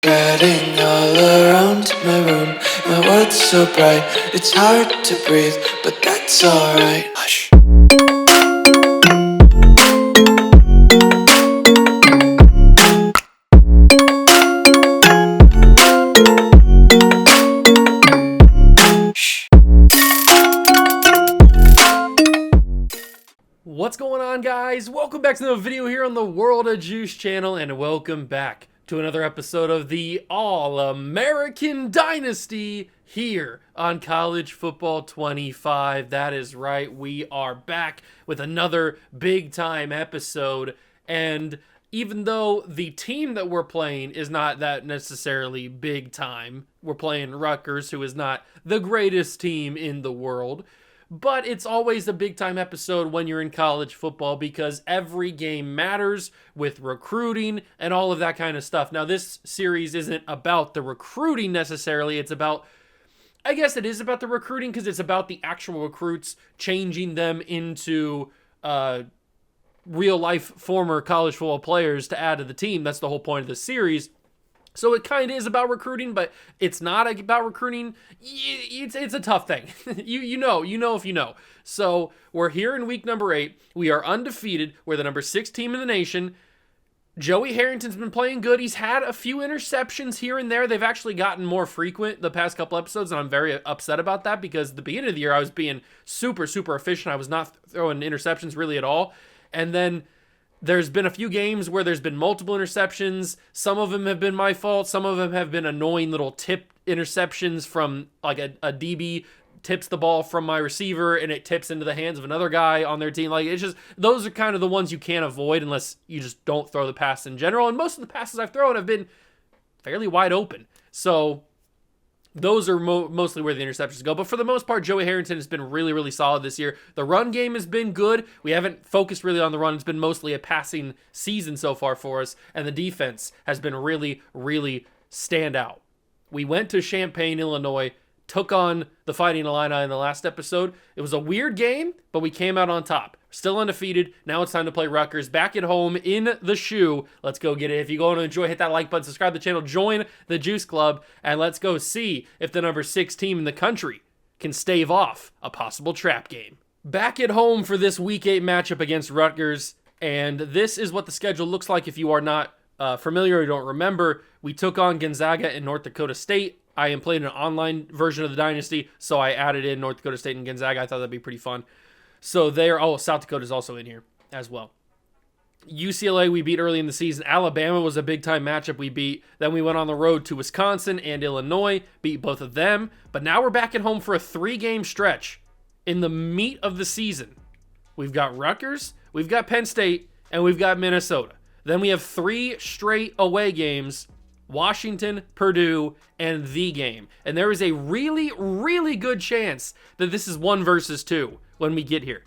Getting all around my room, my world's so bright, it's hard to breathe, but that's alright. Hush. What's going on, guys? Welcome back to another video here on the World of Juice channel, and welcome back to another episode of the All-American Dynasty here on College Football 25. That is right, we are back with another big-time episode, and even though the team that we're playing is not that necessarily big-time, we're playing Rutgers, who is not the greatest team in the world, but it's always a big-time episode when you're in college football because every game matters with recruiting and all of that kind of stuff. Now, this series isn't about the recruiting necessarily. It's about, I guess it is about the recruiting because it's about the actual recruits, changing them into real-life former college football players to add to the team. That's the whole point of the series. So it kind of is about recruiting, but it's not about recruiting. It's a tough thing. you know if you know. So we're here in week number 8. We are undefeated. We're the number 6 team in the nation. Joey Harrington's been playing good. He's had a few interceptions here and there. They've actually gotten more frequent the past couple episodes, and I'm very upset about that because at the beginning of the year I was being super efficient. I was not throwing interceptions really at all. And then there's been a few games where there's been multiple interceptions. Some of them have been my fault. Some of them have been annoying little tip interceptions from like a DB tips the ball from my receiver and it tips into the hands of another guy on their team. Like, it's just, those are kind of the ones you can't avoid unless you just don't throw the pass in general. And most of the passes I've thrown have been fairly wide open. So those are mostly where the interceptions go. But for the most part, Joey Harrington has been really solid this year. The run game has been good. We haven't focused really on the run. It's been mostly a passing season so far for us. And the defense has been really stand out. We went to Champaign, Illinois, took on the Fighting Illini in the last episode. It was a weird game, but we came out on top. Still undefeated. Now it's time to play Rutgers. Back at home in the shoe. Let's go get it. If you go and enjoy, hit that like button, subscribe to the channel, join the Juice Club, and let's go see if the number 6 team in the country can stave off a possible trap game. Back at home for this Week 8 matchup against Rutgers, and this is what the schedule looks like if you are not familiar or don't remember. We took on Gonzaga and North Dakota State. I am playing an online version of the Dynasty, so I added in North Dakota State and Gonzaga. I thought that'd be pretty fun. So South Dakota is also in here as well. UCLA we beat early in the season. Alabama was a big-time matchup we beat. Then we went on the road to Wisconsin and Illinois, beat both of them. But now we're back at home for a 3-game stretch in the meat of the season. We've got Rutgers, we've got Penn State, and we've got Minnesota. Then we have 3 straight away games: Washington, Purdue, and the game. And there is a really good chance that this is 1 versus 2 when we get here.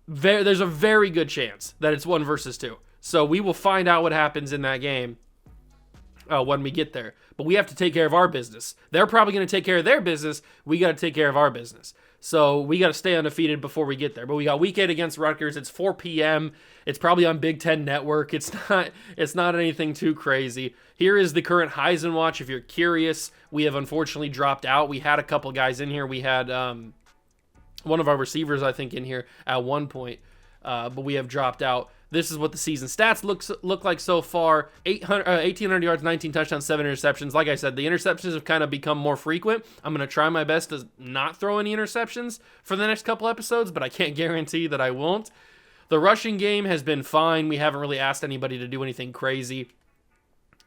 There's a very good chance that it's 1 versus 2. So we will find out what happens in that game when we get there. But we have to take care of our business. They're probably going to take care of their business. We got to take care of our business. So we got to stay undefeated before we get there. But we got Week 8 against Rutgers. It's 4 p.m. It's probably on Big Ten Network. It's not anything too crazy. Here is the current Heisman watch. If you're curious, we have unfortunately dropped out. We had a couple guys in here. We had one of our receivers, I think, in here at one point, but we have dropped out. This is what the season stats look like so far. 1,800 yards, 19 touchdowns, 7 interceptions. Like I said, the interceptions have kind of become more frequent. I'm going to try my best to not throw any interceptions for the next couple episodes, but I can't guarantee that I won't. The rushing game has been fine. We haven't really asked anybody to do anything crazy.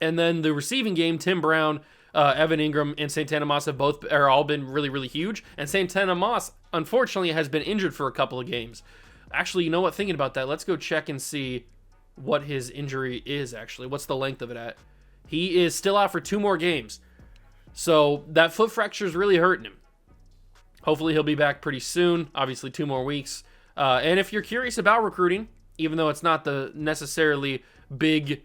And then the receiving game, Tim Brown, Evan Ingram, and Santana Moss have all been really huge. And Santana Moss, unfortunately, has been injured for a couple of games. Actually, you know what? Thinking about that, let's go check and see what his injury is, actually. What's the length of it at? He is still out for 2 more games. So that foot fracture is really hurting him. Hopefully he'll be back pretty soon. Obviously, 2 more weeks. And if you're curious about recruiting, even though it's not the necessarily big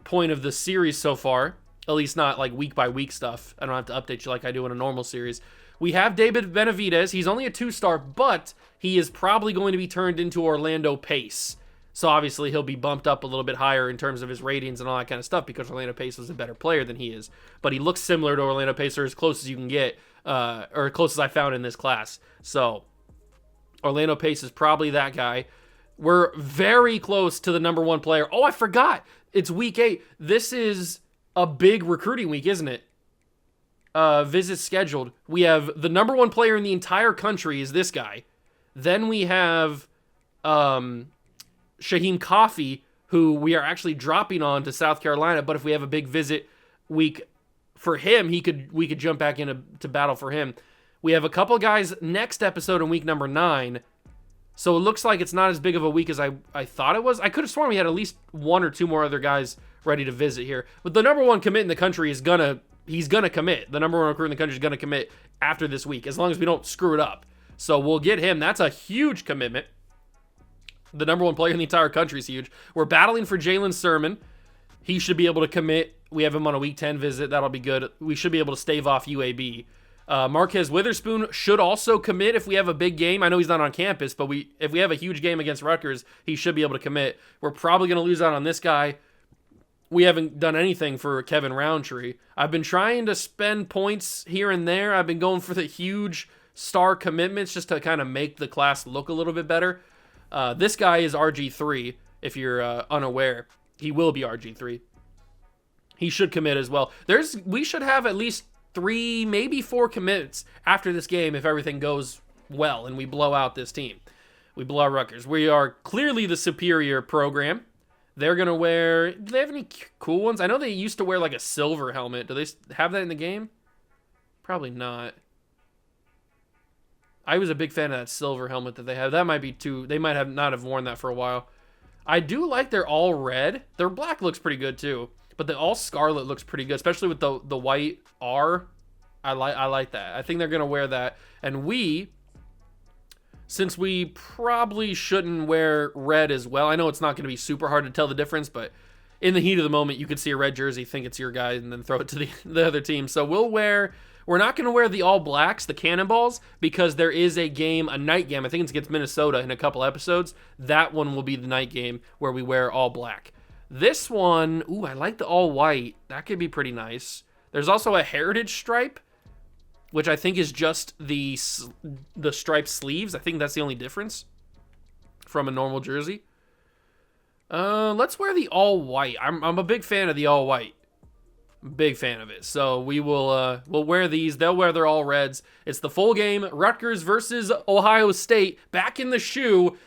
point of the series so far, at least not like week by week stuff. I don't have to update you like I do in a normal series. We have David Benavidez. He's only a 2-star, but he is probably going to be turned into Orlando Pace. So obviously he'll be bumped up a little bit higher in terms of his ratings and all that kind of stuff because Orlando Pace is a better player than he is. But he looks similar to Orlando Pace, or as close as you can get, or as close as I found in this class. So Orlando Pace is probably that guy. We're very close to the number one player. Oh, I forgot. It's week 8. This is a big recruiting week, isn't it? Visits scheduled. We have the number one player in the entire country is this guy. Then we have Shaheem Coffey, who we are actually dropping on to South Carolina. But if we have a big visit week for him, we could jump back into battle for him. We have a couple guys next episode in week number 9. So it looks like it's not as big of a week as I thought it was. I could have sworn we had at least 1 or 2 more other guys ready to visit here. But the number one commit in the country he's gonna commit. The number one recruit in the country is gonna commit after this week, as long as we don't screw it up. So we'll get him. That's a huge commitment. The number one player in the entire country is huge. We're battling for Jalen Sermon. He should be able to commit. We have him on a week 10 visit. That'll be good. We should be able to stave off UAB. Marquez Witherspoon should also commit if we have a big game. I know he's not on campus, but if we have a huge game against Rutgers, he should be able to commit. We're probably going to lose out on this guy. We haven't done anything for Kevin Roundtree. I've been trying to spend points here and there. I've been going for the huge star commitments just to kind of make the class look a little bit better. This guy is RG3, if you're unaware. He will be RG3. He should commit as well. We should have at least 3, maybe 4 commits after this game if everything goes well and we blow out this team. We blow out Rutgers. We are clearly the superior program. They're going to wear... Do they have any cool ones? I know they used to wear like a silver helmet. Do they have that in the game? Probably not. I was a big fan of that silver helmet that they have. That might be too... They might not have worn that for a while. I do like their all red. Their black looks pretty good too. But the all scarlet looks pretty good, especially with the white R. I like that. I think they're going to wear that. And since we probably shouldn't wear red as well, I know it's not going to be super hard to tell the difference, but in the heat of the moment, you could see a red jersey, think it's your guy, and then throw it to the other team. So we're not going to wear the all blacks, the cannonballs, because there is a night game. I think it's against Minnesota in a couple episodes. That one will be the night game where we wear all black. This one, ooh, I like the all white. That could be pretty nice. There's also a heritage stripe, which I think is just the striped sleeves. I think that's the only difference from a normal jersey. Let's wear the all white. I'm a big fan of the all white. Big fan of it. So we'll wear these. They'll wear their all reds. It's the full game. Rutgers versus Ohio State. Back in the shoe.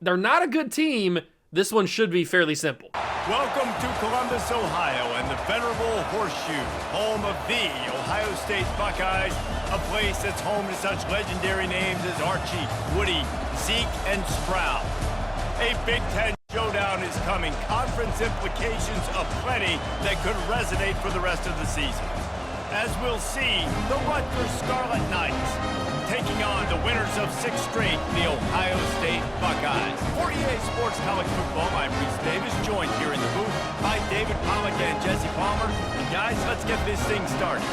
They're not a good team. This one should be fairly simple. Welcome to Columbus, Ohio, and the venerable Horseshoe, home of the Ohio State Buckeyes, a place that's home to such legendary names as Archie, Woody, Zeke, and Stroud. A Big Ten showdown is coming, conference implications aplenty that could resonate for the rest of the season. As we'll see, the Rutgers Scarlet Knights taking on the winners of 6 straight, the Ohio State Buckeyes. For EA Sports College Football, I'm Reese Davis, joined here in the booth by David Pollack and Jesse Palmer. And guys, let's get this thing started.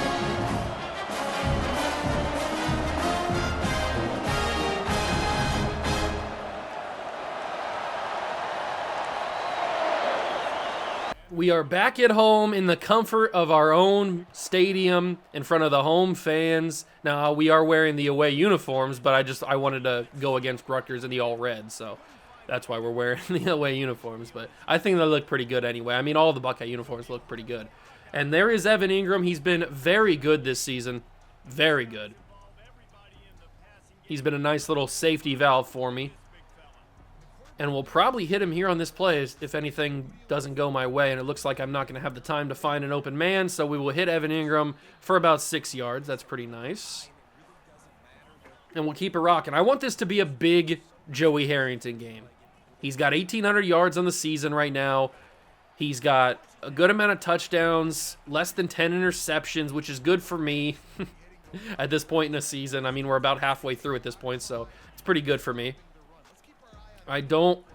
We are back at home in the comfort of our own stadium in front of the home fans. Now, we are wearing the away uniforms, but I wanted to go against Rutgers in the all red, so that's why we're wearing the away uniforms. But I think they look pretty good anyway. I mean, all the Buckeye uniforms look pretty good. And there is Evan Ingram. He's been very good this season. Very good. He's been a nice little safety valve for me. And we'll probably hit him here on this play if anything doesn't go my way. And it looks like I'm not going to have the time to find an open man. So we will hit Evan Ingram for about 6 yards. That's pretty nice. And we'll keep it rocking. I want this to be a big Joey Harrington game. He's got 1,800 yards on the season right now. He's got a good amount of touchdowns, less than 10 interceptions, which is good for me at this point in the season. I mean, we're about halfway through at this point, so it's pretty good for me. I don't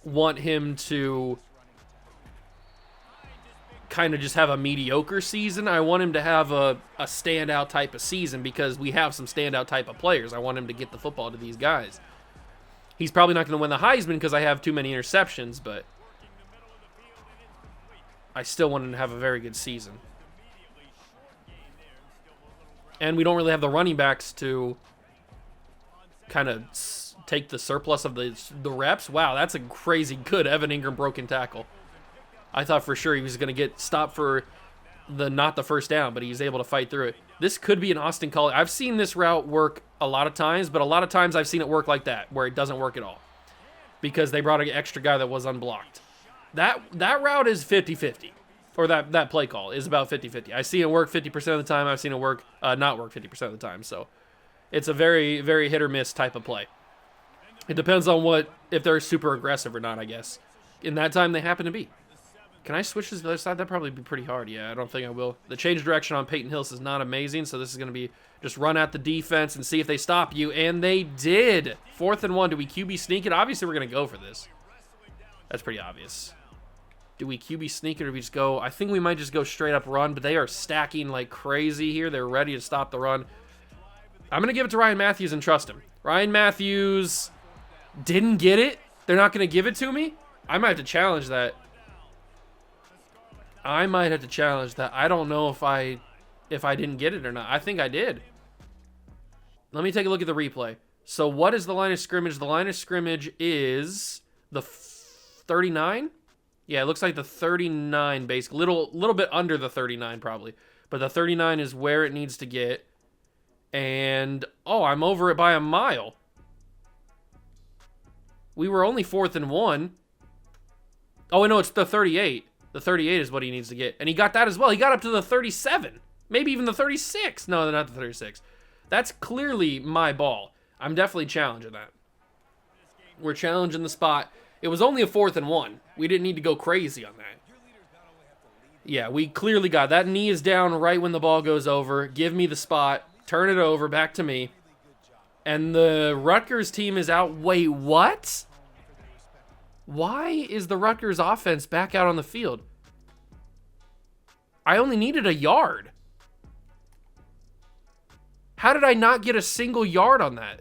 want him to kind of just have a mediocre season. I want him to have a standout type of season because we have some standout type of players. I want him to get the football to these guys. He's probably not going to win the Heisman because I have too many interceptions, but I still want him to have a very good season. And we don't really have the running backs to kind of take the surplus of the reps. Wow, that's a crazy good Evan Ingram broken tackle. I thought for sure he was going to get stopped for not the first down, but he's able to fight through it. This could be an Austin Collie. I've seen this route work a lot of times, but a lot of times I've seen it work like that, where it doesn't work at all because they brought an extra guy that was unblocked. That route is 50-50, or that play call is about 50-50. I see it work 50% of the time. I've seen it work not work 50% of the time. So it's a very, very hit or miss type of play. It depends on if they're super aggressive or not, I guess. In that time, they happen to be. Can I switch to the other side? That'd probably be pretty hard. Yeah, I don't think I will. The change of direction on Peyton Hillis is not amazing, so this is going to be just run at the defense and see if they stop you, and they did. 4th and 1. Do we QB sneak it? Obviously, we're going to go for this. That's pretty obvious. Do we QB sneak it or do we just go? I think we might just go straight up run, but they are stacking like crazy here. They're ready to stop the run. I'm going to give it to Ryan Matthews and trust him. Ryan Matthews didn't get it. They're not going to give it to me? I might have to challenge that. I don't know if I didn't get it or not. I think I did. Let me take a look at the replay. So what is the line of scrimmage? The line of scrimmage is the 39? Yeah, it looks like the 39 basically. Little bit under the 39 probably. But the 39 is where it needs to get. And, oh, I'm over it by a mile. We were only 4th and 1. Oh, no, it's the 38. The 38 is what he needs to get. And he got that as well. He got up to the 37. Maybe even the 36. No, they're not the 36. That's clearly my ball. I'm definitely challenging that. We're challenging the spot. It was only a 4th and 1. We didn't need to go crazy on that. Yeah, we clearly got that. Knee is down right when the ball goes over. Give me the spot. Turn it over. Back to me. And the Rutgers team is out. Wait, what? Why is the Rutgers offense back out on the field? I only needed a yard. How did I not get a single yard on that?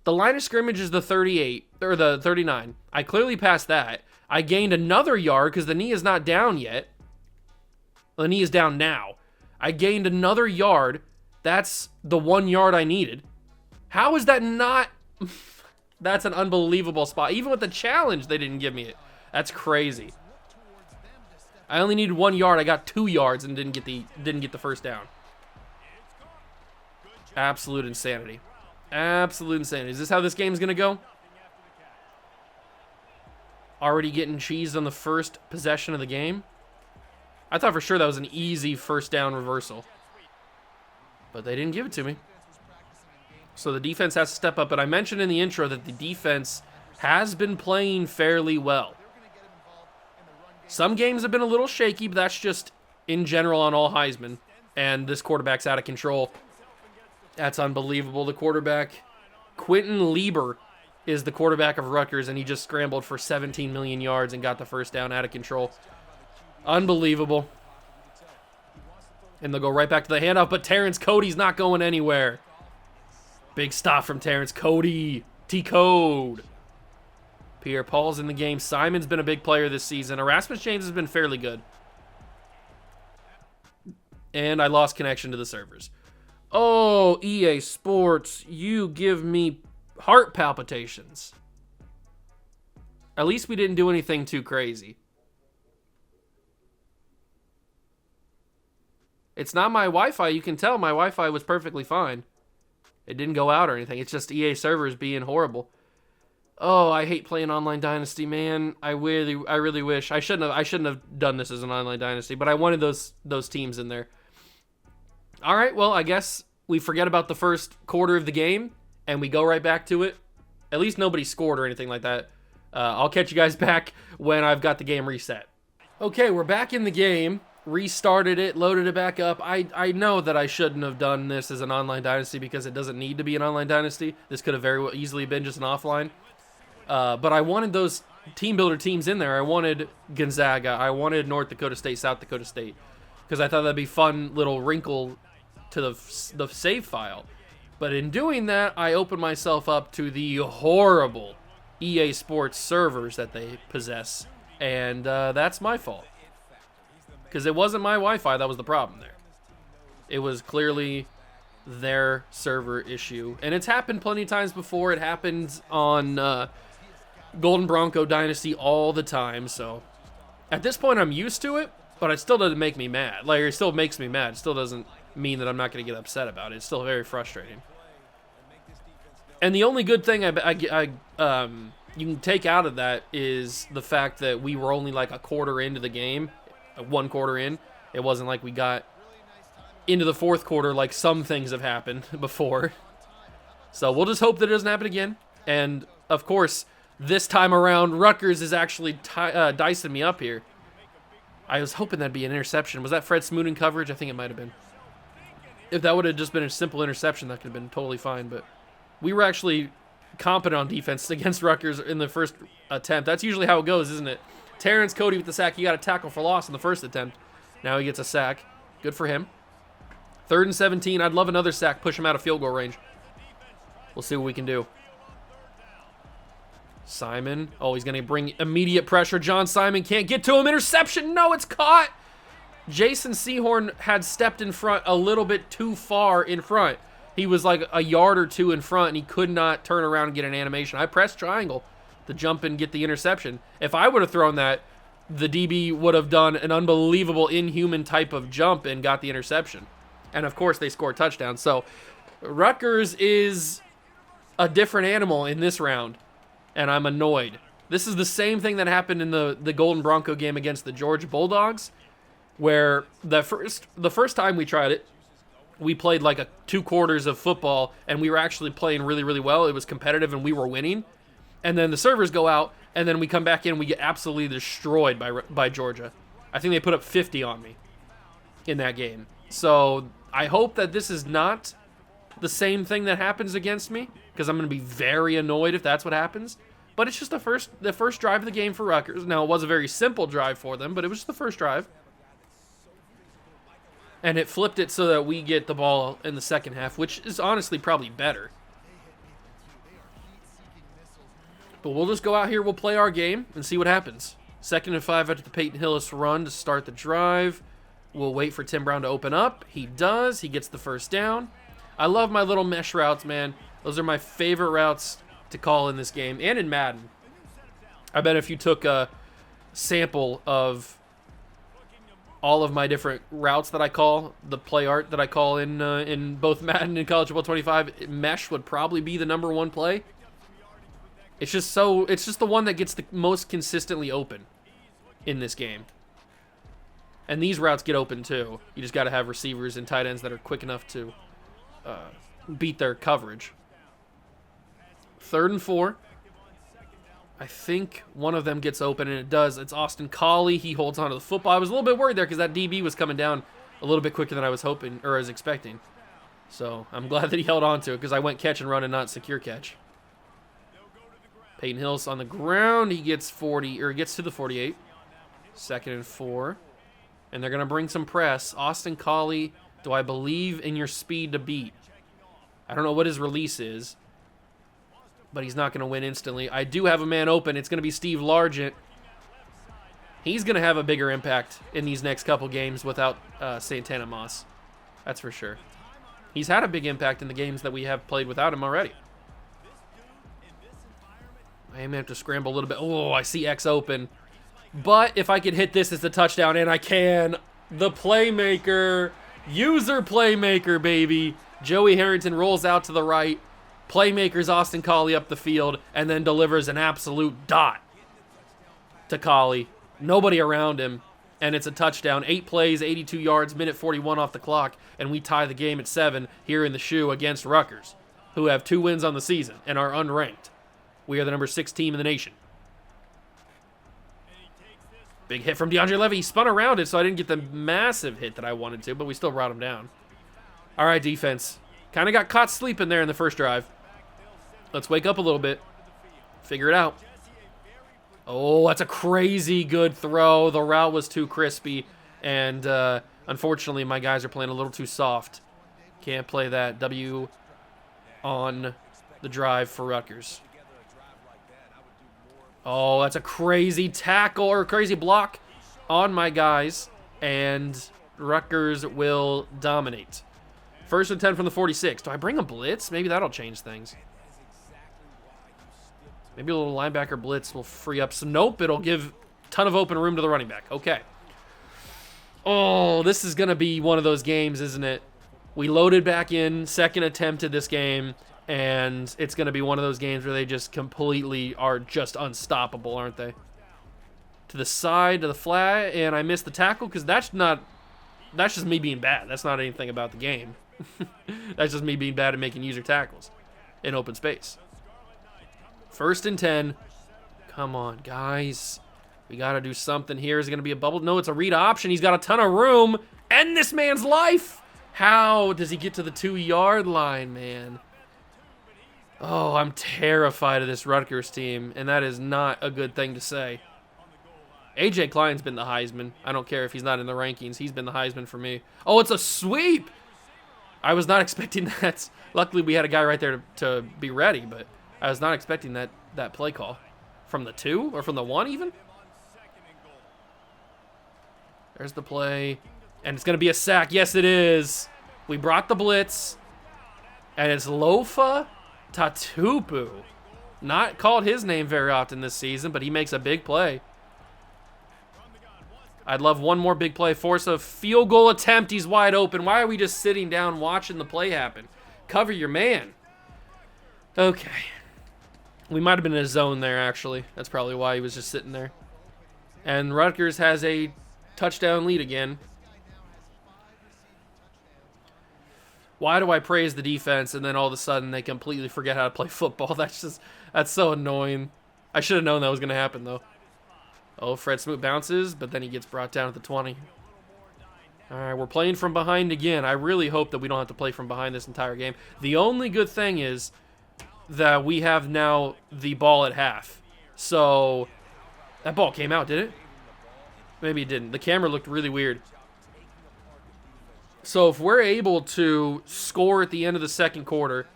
The line of scrimmage is the 38, or the 39. I clearly passed that. I gained another yard because the knee is not down yet. The knee is down now. I gained another yard. That's the 1 yard I needed. How is that not... That's an unbelievable spot. Even with the challenge, they didn't give me it. That's crazy. I only needed 1 yard. I got 2 yards and didn't get the first down. Absolute insanity. Absolute insanity. Is this how this game's gonna go? Already getting cheesed on the first possession of the game. I thought for sure that was an easy first down reversal. But they didn't give it to me. So the defense has to step up. But I mentioned in the intro that the defense has been playing fairly well. Some games have been a little shaky, but that's just in general on all Heisman. And this quarterback's out of control. That's unbelievable. The quarterback, Quentin Lieber, is the quarterback of Rutgers, and he just scrambled for 17 million yards and got the first down out of control. Unbelievable. And they'll go right back to the handoff, but Terrence Cody's not going anywhere. Big stop from Terrence Cody. T-Code. Pierre Paul's in the game. Simon's been a big player this season. Erasmus James has been fairly good. And I lost connection to the servers. Oh, EA Sports, you give me heart palpitations. At least we didn't do anything too crazy. It's not my Wi-Fi. You can tell my Wi-Fi was perfectly fine. It didn't go out or anything. It's just EA servers being horrible. Oh, I hate playing Online Dynasty, man. I really wish I shouldn't have done this as an Online Dynasty, but I wanted those teams in there. All right, well, I guess we forget about the first quarter of the game and we go right back to it. At least nobody scored or anything like that. I'll catch you guys back when I've got the game reset. Okay, we're back in the game. Restarted it, loaded it back up. I know that I shouldn't have done this as an Online Dynasty because it doesn't need to be an Online Dynasty. This could have very well easily been just an offline. But I wanted those team builder teams in there. I wanted Gonzaga. I wanted North Dakota State, South Dakota State. Because I thought that'd be fun little wrinkle to the save file. But in doing that, I open myself up to the horrible EA Sports servers that they possess. And that's my fault. Because it wasn't my Wi-Fi that was the problem there. It was clearly their server issue. And it's happened plenty of times before. It happens on Golden Bronco Dynasty all the time. So at this point, I'm used to it. But it still doesn't make me mad. Like, it still makes me mad. It still doesn't mean that I'm not going to get upset about it. It's still very frustrating. And the only good thing you can take out of that is the fact that we were only like a quarter into the game, 1 quarter in. It wasn't like we got into the 4th quarter like some things have happened before. So we'll just hope that it doesn't happen again. And, of course, this time around, Rutgers is actually dicing me up here. I was hoping that'd be an interception. Was that Fred Smoot in coverage? I think it might have been. If that would have just been a simple interception, that could have been totally fine. But we were actually competent on defense against Rutgers in the first attempt. That's usually how it goes, isn't it? Terrence Cody with the sack. He got a tackle for loss in the first attempt. Now he gets a sack. Good for him. 3rd and 17. I'd love another sack. Push him out of field goal range. We'll see what we can do. Simon. Oh, he's going to bring immediate pressure. John Simon can't get to him. Interception. No, it's caught. Jason Sehorn had stepped in front a little bit too far in front. He was like a yard or 2 in front, and he could not turn around and get an animation. I pressed triangle to jump and get the interception. If I would have thrown that, the DB would have done an unbelievable inhuman type of jump and got the interception. And, of course, they scored touchdowns. So Rutgers is a different animal in this round, and I'm annoyed. This is the same thing that happened in the Golden Bronco game against the Georgia Bulldogs, where the first time we tried it, we played like 2 quarters of football, and we were actually playing really, really well. It was competitive, and we were winning. And then the servers go out, and then we come back in, and we get absolutely destroyed by Georgia. I think they put up 50 on me in that game. So I hope that this is not the same thing that happens against me, because I'm going to be very annoyed if that's what happens. But it's just the first drive of the game for Rutgers. Now, it was a very simple drive for them, but it was just the first drive. And it flipped it so that we get the ball in the second half, which is honestly probably better. But we'll just go out here, we'll play our game, and see what happens. 2nd and 5 after the Peyton Hillis run to start the drive. We'll wait for Tim Brown to open up. He does. He gets the first down. I love my little mesh routes, man. Those are my favorite routes to call in this game and in Madden. I bet if you took a sample of all of my different routes that I call, the play art that I call in both Madden and College Football 25, mesh would probably be the #1 play. It's just the one that gets the most consistently open in this game. And these routes get open too. You just got to have receivers and tight ends that are quick enough to beat their coverage. 3rd and 4. I think one of them gets open, and it does. It's Austin Collie. He holds onto the football. I was a little bit worried there because that DB was coming down a little bit quicker than I was hoping, or I was expecting. So I'm glad that he held on to it because I went catch and run and not secure catch. Peyton Hillis on the ground. He gets gets to the 48. 2nd and 4. And they're going to bring some press. Austin Collie, do I believe in your speed to beat? I don't know what his release is, but he's not going to win instantly. I do have a man open. It's going to be Steve Largent. He's going to have a bigger impact in these next couple games without Santana Moss. That's for sure. He's had a big impact in the games that we have played without him already. I am going to have to scramble a little bit. Oh, I see X open. But if I could hit this as a touchdown, and I can, the playmaker, user playmaker, baby. Joey Harrington rolls out to the right. Playmaker's Austin Collie up the field, and then delivers an absolute dot to Collie. Nobody around him, and it's a touchdown. 8 plays, 82 yards, minute 41 off the clock, and we tie the game at 7 here in the shoe against Rutgers, who have 2 wins on the season and are unranked. We are the #6 team in the nation. Big hit from DeAndre Levy. He spun around it, so I didn't get the massive hit that I wanted to, but we still brought him down. All right, defense. Kind of got caught sleeping there in the first drive. Let's wake up a little bit. Figure it out. Oh, that's a crazy good throw. The route was too crispy, and unfortunately, my guys are playing a little too soft. Can't play that. on the drive for Rutgers. Oh, that's a crazy tackle or crazy block on my guys, and Rutgers will dominate. 1st and 10 from the 46. Do I bring a blitz? Maybe that'll change things. Maybe a little linebacker blitz will free up some. Nope, it'll give a ton of open room to the running back. Okay. Oh, this is going to be one of those games, isn't it? We loaded back in, second attempt at this game, and it's going to be one of those games where they just completely are just unstoppable, aren't they? To the side, to the flat, and I missed the tackle because that's just me being bad. That's not anything about the game. That's just me being bad at making user tackles in open space. 1st and 10. Come on, guys. We got to do something here. Is it going to be a bubble? No, it's a read option. He's got a ton of room. End this man's life. How does he get to the 2-yard line, man? Oh, I'm terrified of this Rutgers team, and that is not a good thing to say. A.J. Klein's been the Heisman. I don't care if he's not in the rankings. He's been the Heisman for me. Oh, it's a sweep. I was not expecting that. Luckily, we had a guy right there to be ready, but I was not expecting that play call. From the 2 or from the 1 even? There's the play. And it's going to be a sack. Yes, it is. We brought the blitz. And it's Lofa Tatupu. Not called his name very often this season, but he makes a big play. I'd love one more big play. Force a field goal attempt. He's wide open. Why are we just sitting down watching the play happen? Cover your man. Okay. We might have been in a zone there, actually. That's probably why he was just sitting there. And Rutgers has a touchdown lead again. Why do I praise the defense and then all of a sudden they completely forget how to play football? That's so annoying. I should have known that was going to happen, though. Oh, Fred Smoot bounces, but then he gets brought down at the 20. All right, we're playing from behind again. I really hope that we don't have to play from behind this entire game. The only good thing is that we have now the ball at half. So, that ball came out, did it? Maybe it didn't. The camera looked really weird. So, if we're able to score at the end of the second quarter,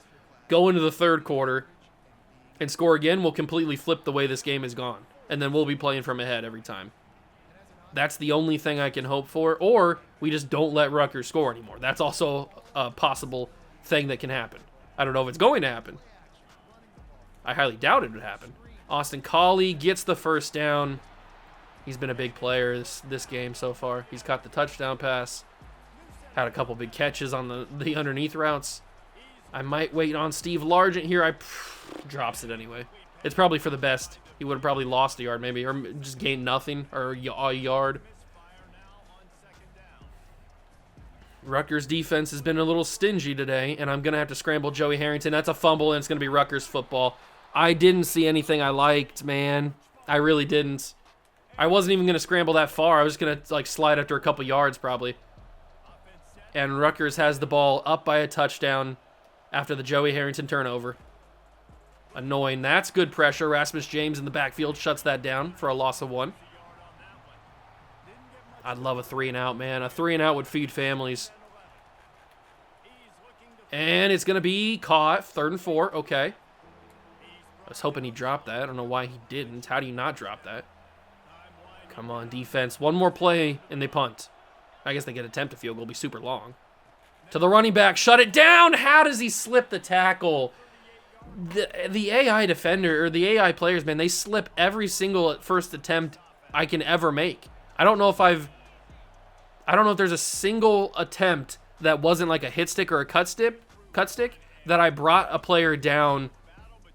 go into the third quarter, and score again, we'll completely flip the way this game is gone. And then we'll be playing from ahead every time. That's the only thing I can hope for. Or we just don't let Rutgers score anymore. That's also a possible thing that can happen. I don't know if it's going to happen. I highly doubt it would happen. Austin Collie gets the first down. He's been a big player this game so far. He's caught the touchdown pass. Had a couple big catches on the underneath routes. I might wait on Steve Largent here. Drops it anyway. It's probably for the best. He would have probably lost a yard maybe, or just gained nothing, or a yard. Rutgers defense has been a little stingy today, and I'm going to have to scramble Joey Harrington. That's a fumble, and it's going to be Rutgers football. I didn't see anything I liked, man. I really didn't. I wasn't even going to scramble that far. I was going to slide after a couple yards probably. And Rutgers has the ball up by a touchdown after the Joey Harrington turnover. Annoying. That's good pressure. Rasmus James in the backfield shuts that down for a loss of 1. I'd love a 3-and-out, man. A 3-and-out would feed families. And it's going to be caught. 3rd and 4. Okay. I was hoping he dropped that. I don't know why he didn't. How do you not drop that? Come on, defense. One more play, and they punt. I guess they get attempt a field goal. It'll be super long. To the running back. Shut it down. How does he slip the tackle? The AI defender, or the AI players, man, they slip every single first attempt I can ever make. I don't know if there's a single attempt that wasn't like a hit stick or a cut stick that I brought a player down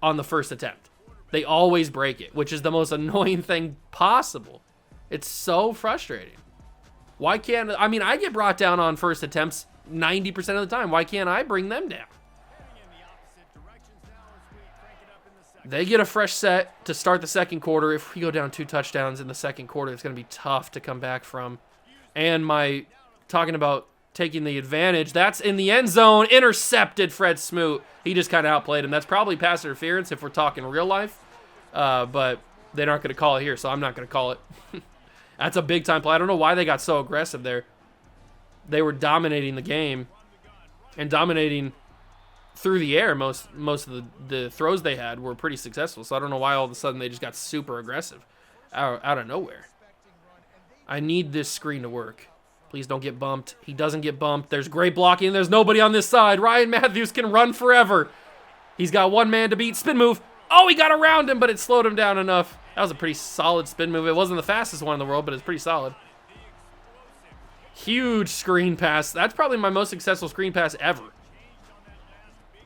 on the first attempt. They always break it, which is the most annoying thing possible. It's so frustrating. Why can't, I get brought down on first attempts 90% of the time. Why can't I bring them down? They get a fresh set to start the second quarter. If we go down 2 touchdowns in the second quarter, it's going to be tough to come back from. And talking about taking the advantage, that's in the end zone. Intercepted Fred Smoot. He just kind of outplayed him. That's probably pass interference if we're talking real life. But they're not going to call it here, so I'm not going to call it. That's a big-time play. I don't know why they got so aggressive there. They were dominating the game and dominating through the air. Most of the throws they had were pretty successful. So I don't know why all of a sudden they just got super aggressive out of nowhere. I need this screen to work. Please don't get bumped. He doesn't get bumped. There's great blocking. There's nobody on this side. Ryan Matthews can run forever. He's got one man to beat. Spin move. Oh, he got around him, but it slowed him down enough. That was a pretty solid spin move. It wasn't the fastest one in the world, but it's pretty solid. Huge screen pass. That's probably my most successful screen pass ever.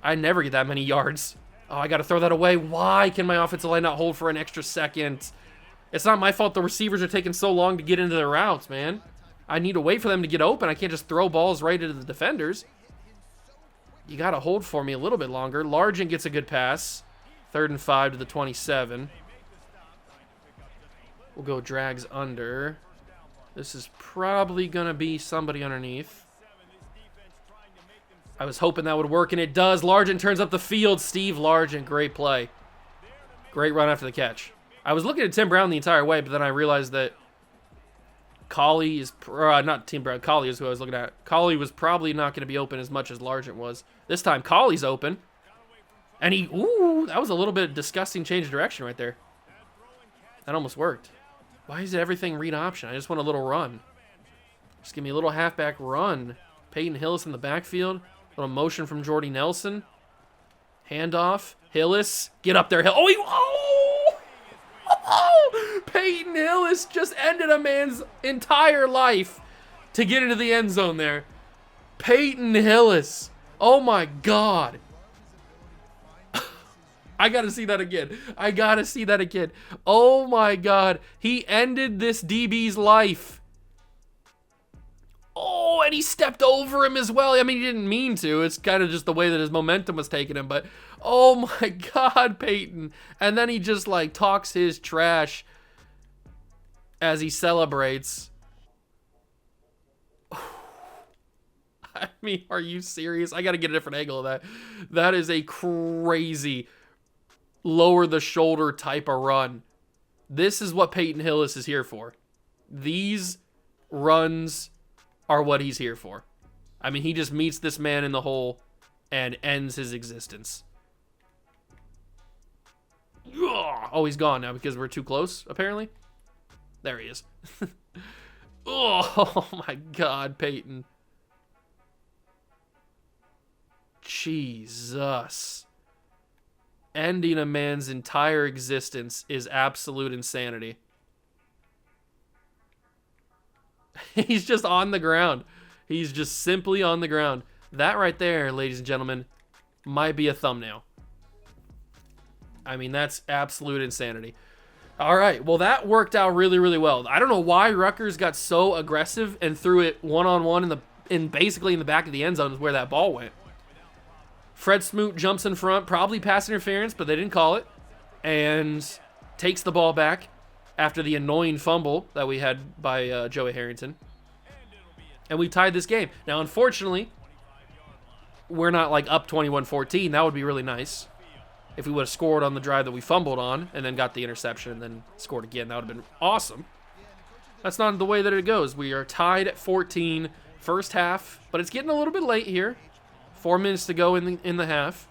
I never get that many yards. Oh, I got to throw that away. Why can my offensive line not hold for an extra second? It's not my fault the receivers are taking so long to get into their routes, man. I need to wait for them to get open. I can't just throw balls right into the defenders. You got to hold for me a little bit longer. Largent gets a good pass. 3rd and 5 to the 27. We'll go drags under. This is probably going to be somebody underneath. I was hoping that would work, and it does. Largent turns up the field. Steve Largent, great play. Great run after the catch. I was looking at Tim Brown the entire way, but then I realized that Collie is, not Tim Brown, Collie is who I was looking at. Collie was probably not going to be open as much as Largent was. This time, Collie's open. And that was a little bit of disgusting change of direction right there. That almost worked. Why is everything read option? I just want a little run. Just give me a little halfback run. Peyton Hillis in the backfield. Little motion from Jordy Nelson. Handoff. Hillis. Get up there, Peyton Hillis just ended a man's entire life to get into the end zone there. Peyton Hillis. Oh my God. I gotta see that again. I gotta see that again. Oh my God. He ended this DB's life. Oh, and he stepped over him as well. I mean, he didn't mean to. It's kind of just the way that his momentum was taking him. But, oh my God, Peyton. And then he just, like, talks his trash as he celebrates. I mean, are you serious? I got to get a different angle of that. That is a crazy lower the shoulder type of run. This is what Peyton Hillis is here for. These runs are what he's here for. I mean, he just meets this man in the hole and ends his existence. Oh, he's gone now because we're too close, apparently. There he is. Oh, my God, Peyton. Jesus. Ending a man's entire existence is absolute insanity. He's just on the ground. He's just simply on the ground. That right there, ladies and gentlemen, might be a thumbnail. I mean, that's absolute insanity. All right, well, that worked out really, really well. I don't know why Rutgers got so aggressive and threw it one-on-one basically in the back of the end zone is where that ball went. Fred Smoot jumps in front, probably pass interference, but they didn't call it, and takes the ball back after the annoying fumble that we had by Joey Harrington. And we tied this game. Now, unfortunately, we're not like up 21-14. That would be really nice. If we would have scored on the drive that we fumbled on and then got the interception and then scored again, that would have been awesome. That's not the way that it goes. We are tied at 14, first half, but it's getting a little bit late here. 4 minutes to go in the half.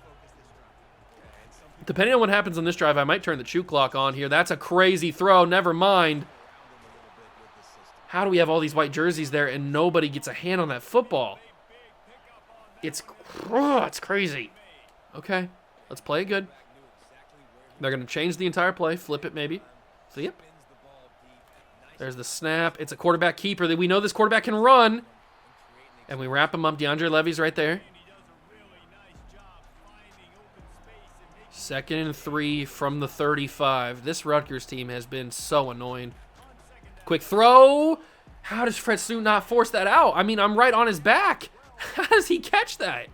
Depending on what happens on this drive, I might turn the chew clock on here. That's a crazy throw. Never mind. How do we have all these white jerseys there and nobody gets a hand on that football? It's crazy. Okay, let's play it good. They're going to change the entire play. Flip it maybe. Flip. There's the snap. It's a quarterback keeper. We know this quarterback can run. And we wrap him up. DeAndre Levy's right there. 2nd and 3 from the 35. This Rutgers team has been so annoying. Quick throw. How does Fred Smoot not force that out? I mean, I'm right on his back. How does he catch that?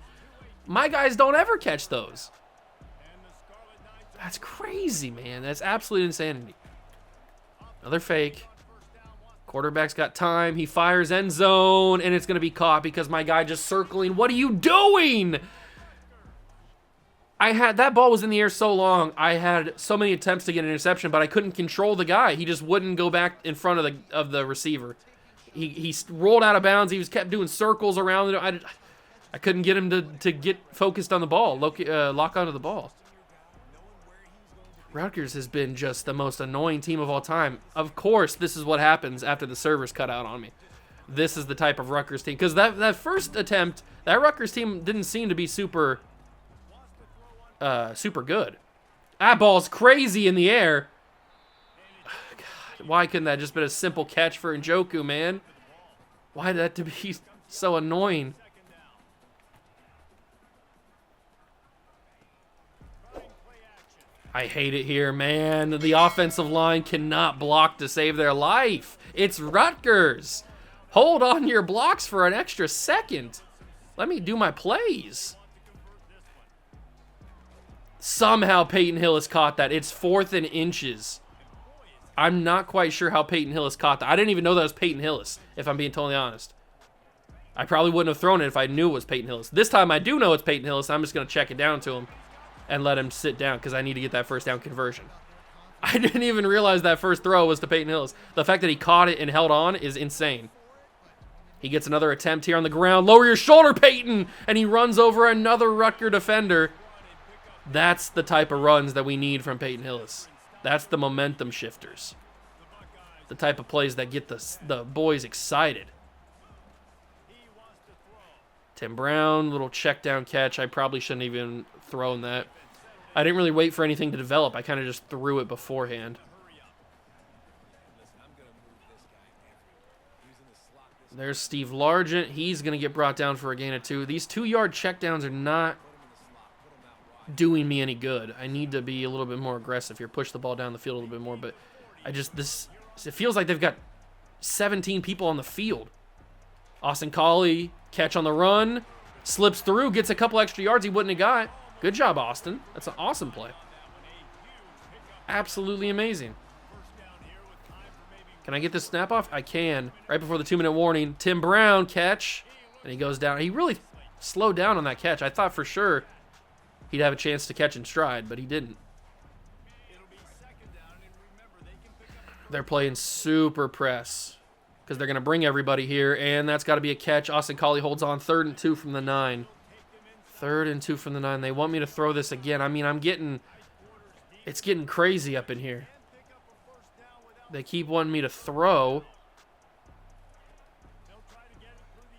My guys don't ever catch those. That's crazy, man. That's absolute insanity. Another fake. Quarterback's got time. He fires end zone, and it's going to be caught because my guy just circling. What are you doing? That ball was in the air so long. I had so many attempts to get an interception, but I couldn't control the guy. He just wouldn't go back in front of the receiver. He rolled out of bounds. He kept doing circles around it. I couldn't get him to get focused on the ball, lock onto the ball. Rutgers has been just the most annoying team of all time. Of course, this is what happens after the servers cut out on me. This is the type of Rutgers team. Because that first attempt, that Rutgers team didn't seem to be super good. That ball's crazy in the air. God, why couldn't that just been a simple catch for Njoku, man? Why did that to be so annoying? I hate it here, man. The offensive line cannot block to save their life. It's Rutgers. Hold on your blocks for an extra second. Let me do my plays. Somehow Peyton Hillis caught that. It's 4th and inches. I'm not quite sure how Peyton Hillis caught that. I didn't even know that was Peyton Hillis, if I'm being totally honest. I probably wouldn't have thrown it if I knew it was Peyton Hillis. This time I do know it's Peyton Hillis. I'm just going to check it down to him and let him sit down because I need to get that first down conversion. I didn't even realize that first throw was to Peyton Hillis. The fact that he caught it and held on is insane. He gets another attempt here on the ground. Lower your shoulder, Peyton! And he runs over another Rutgers defender. That's the type of runs that we need from Peyton Hillis. That's the momentum shifters. The type of plays that get the boys excited. Tim Brown, little check down catch. I probably shouldn't even thrown that. I didn't really wait for anything to develop. I kind of just threw it beforehand. There's Steve Largent. He's going to get brought down for a gain of 2. These 2-yard checkdowns are not doing me any good. I need to be a little bit more aggressive here. Push the ball down the field a little bit more. But it feels like they've got 17 people on the field. Austin Collie, catch on the run. Slips through, gets a couple extra yards he wouldn't have got. Good job, Austin. That's an awesome play. Absolutely amazing. Can I get this snap off? I can. Right before the 2-minute warning. Tim Brown catch. And he goes down. He really slowed down on that catch. I thought for sure he'd have a chance to catch in stride, but he didn't. They're playing super press because they're going to bring everybody here, and that's got to be a catch. Austin Collie holds on. 3rd and 2 from the 9. 3rd and 2 from the 9. They want me to throw this again. I mean, it's getting crazy up in here. They keep wanting me to throw.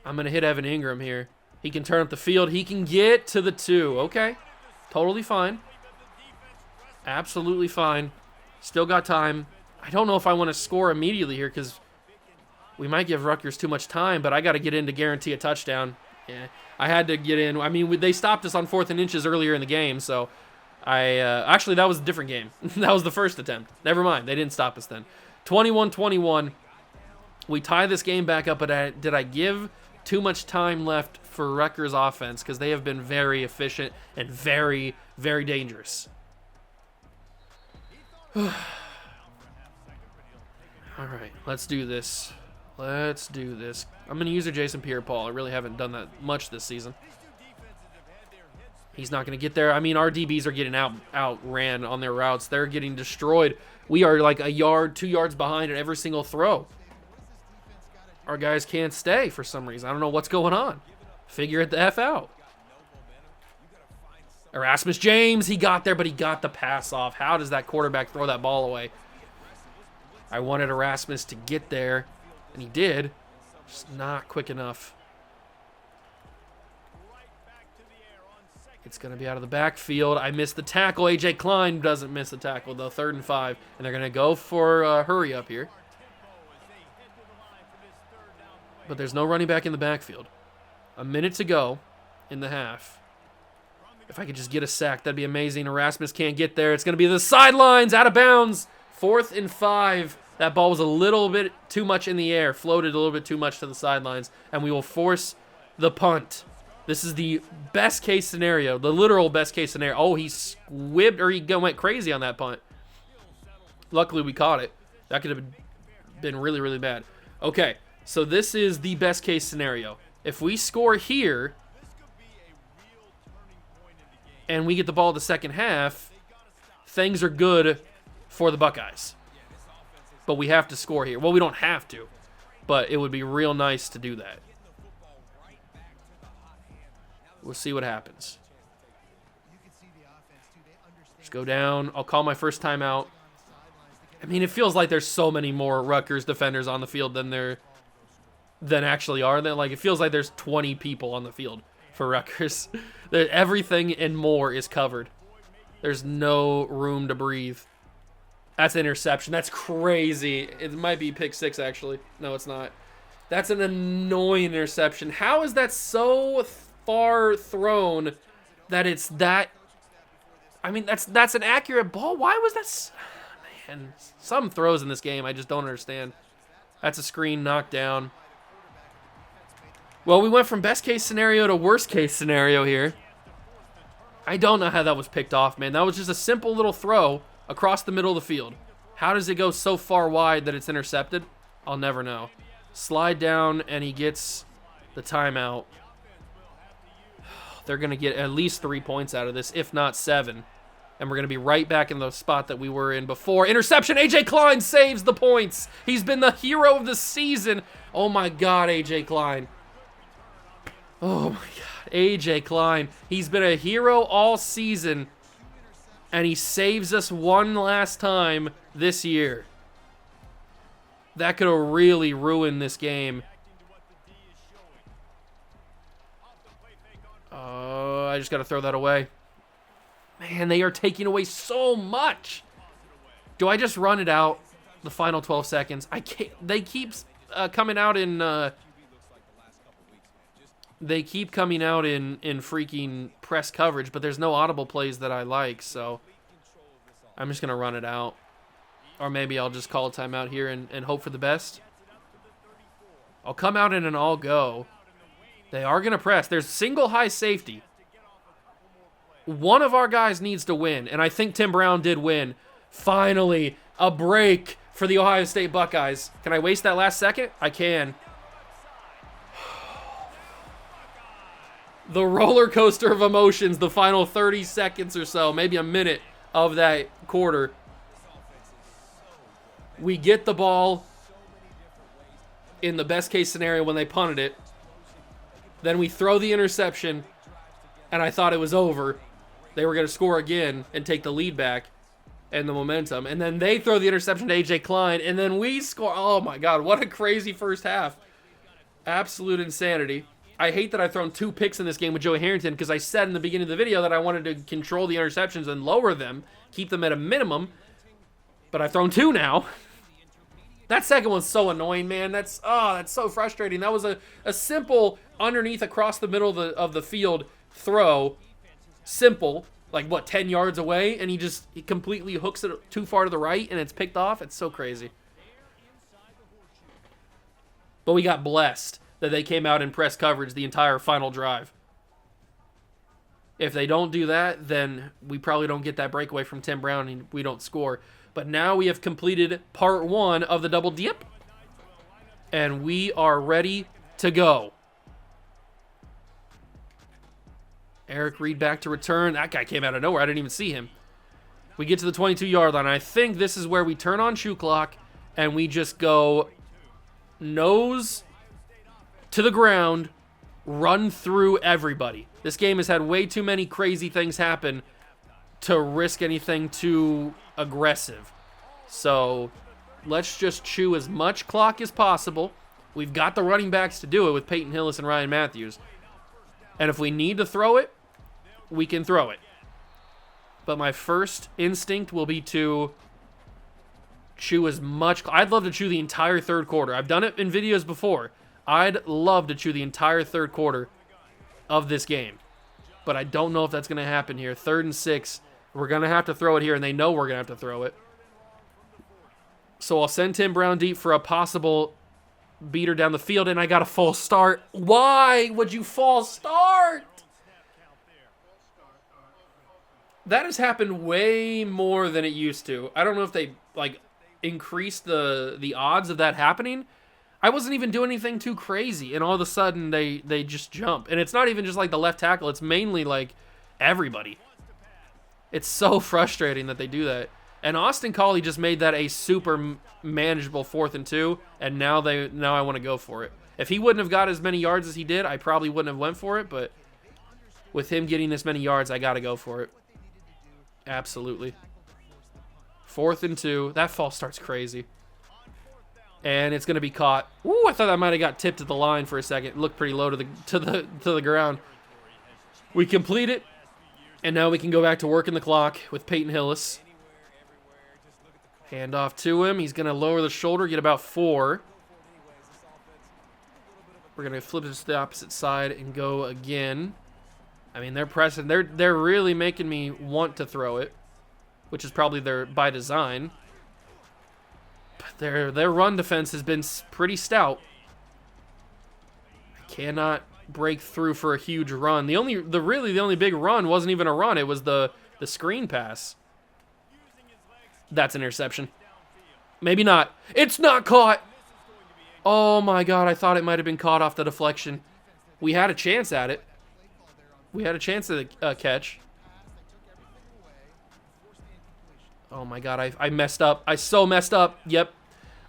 I'm going to hit Evan Ingram here. He can turn up the field. He can get to the 2. Okay. Totally fine. Absolutely fine. Still got time. I don't know if I want to score immediately here because we might give Rutgers too much time, but I got to get in to guarantee a touchdown. Yeah, I had to get in. I mean, they stopped us on 4th and inches earlier in the game, so actually, that was a different game. That was the first attempt. Never mind. They didn't stop us then. 21-21. We tie this game back up, but did I give too much time left for Rutgers offense? Because they have been very efficient and very, very dangerous. All right, let's do this. Let's do this. I'm going to use a Jason Pierre-Paul. I really haven't done that much this season. He's not going to get there. I mean, our DBs are getting outran on their routes. They're getting destroyed. We are like a yard, 2 yards behind at every single throw. Our guys can't stay for some reason. I don't know what's going on. Figure it the F out. Erasmus James, he got there, but he got the pass off. How does that quarterback throw that ball away? I wanted Erasmus to get there, and he did. Just not quick enough. It's going to be out of the backfield. I missed the tackle. A.J. Klein doesn't miss the tackle, though. 3rd and 5. And they're going to go for a hurry up here. But there's no running back in the backfield. A minute to go in the half. If I could just get a sack, that'd be amazing. Erasmus can't get there. It's going to be the sidelines, out of bounds. 4th and 5. That ball was a little bit too much in the air. Floated a little bit too much to the sidelines. And we will force the punt. This is the best case scenario, the literal best case scenario. Oh, he squibbed, or he went crazy on that punt. Luckily, we caught it. That could have been really, really bad. Okay, so this is the best case scenario. If we score here, and we get the ball the second half, things are good for the Buckeyes. But we have to score here. Well, we don't have to, but it would be real nice to do that. We'll see what happens. Just go down. I'll call my first timeout. I mean, it feels like there's so many more Rutgers defenders on the field than actually are. Like, it feels like there's 20 people on the field for Rutgers. Everything and more is covered. There's no room to breathe. That's an interception. That's crazy. It might be pick 6, actually. No, it's not. That's an annoying interception. How is that so far thrown that it's that... I mean, that's an accurate ball. Why was that... Man, some throws in this game I just don't understand. That's a screen knocked down. Well, we went from best case scenario to worst case scenario here. I don't know how that was picked off, man. That was just a simple little throw across the middle of the field. How does it go so far wide that it's intercepted? I'll never know. Slide down, and he gets the timeout. They're going to get at least 3 points out of this, if not 7. And we're going to be right back in the spot that we were in before. Interception! A.J. Klein saves the points. He's been the hero of the season. Oh, my God, A.J. Klein. Oh, my God. A.J. Klein. He's been a hero all season. And he saves us one last time this year. That could have really ruined this game. Oh, I just got to throw that away. Man, they are taking away so much. Do I just run it out the final 12 seconds? I can't. They keep coming out in freaking press coverage, but there's no audible plays that I like, so I'm just gonna run it out. Or maybe I'll just call a timeout here and hope for the best. I'll come out in an all go. They are gonna press. There's single high safety. One of our guys needs to win, and I think Tim Brown did win. Finally, a break for the Ohio State Buckeyes. Can I waste that last second? I can. The roller coaster of emotions, the final 30 seconds or so, maybe a minute of that quarter. We get the ball in the best case scenario when they punted it. Then we throw the interception, and I thought it was over. They were going to score again and take the lead back and the momentum. And then they throw the interception to A.J. Klein, and then we score. Oh, my God, what a crazy first half. Absolute insanity. I hate that I've thrown 2 picks in this game with Joey Harrington because I said in the beginning of the video that I wanted to control the interceptions and lower them, keep them at a minimum. But I've thrown 2 now. That second one's so annoying, man. That's so frustrating. That was a simple underneath across the middle of the field throw. Simple, like what, 10 yards away, and he completely hooks it too far to the right, and it's picked off. It's so crazy. But we got blessed that they came out in press coverage the entire final drive. If they don't do that, then we probably don't get that breakaway from Tim Brown, and we don't score. But now we have completed part 1 of the double dip, and we are ready to go. Eric Reed back to return. That guy came out of nowhere. I didn't even see him. We get to the 22-yard line. I think this is where we turn on shoe clock and we just go nose to the ground, run through everybody. This game has had way too many crazy things happen to risk anything too aggressive. So let's just chew as much clock as possible. We've got the running backs to do it with Peyton, Hillis, and Ryan Matthews. And if we need to throw it, we can throw it. But my first instinct will be to chew as much. I'd love to chew the entire third quarter. I've done it in videos before. I'd love to chew the entire third quarter of this game. But I don't know if that's going to happen here. 3rd and 6. We're going to have to throw it here, and they know we're going to have to throw it. So I'll send Tim Brown deep for a possible beater down the field, and I got a false start. Why would you false start? That has happened way more than it used to. I don't know if they increased the odds of that happening. I wasn't even doing anything too crazy, and all of a sudden they just jump. And it's not even just like the left tackle. It's mainly like everybody. It's so frustrating that they do that. And Austin Collie just made that a super manageable 4th and 2, and now I want to go for it. If he wouldn't have got as many yards as he did, I probably wouldn't have went for it, but with him getting this many yards, I got to go for it. Absolutely. 4th and 2. That false start's crazy. And it's going to be caught. Ooh, I thought that might have got tipped at the line for a second. It looked pretty low to the ground. We complete it, and now we can go back to working the clock with Peyton Hillis. Hand off to him. He's going to lower the shoulder, get about 4. We're going to flip this to the opposite side and go again. I mean, they're pressing. They're really making me want to throw it, which is probably by design. But their run defense has been pretty stout. I cannot break through for a huge run. The only big run wasn't even a run. It was the screen pass. That's an interception. Maybe not. It's not caught. Oh my God, I thought it might have been caught off the deflection. We had a chance at it. We had a chance at a catch. Oh my God, I messed up. I so messed up. Yep.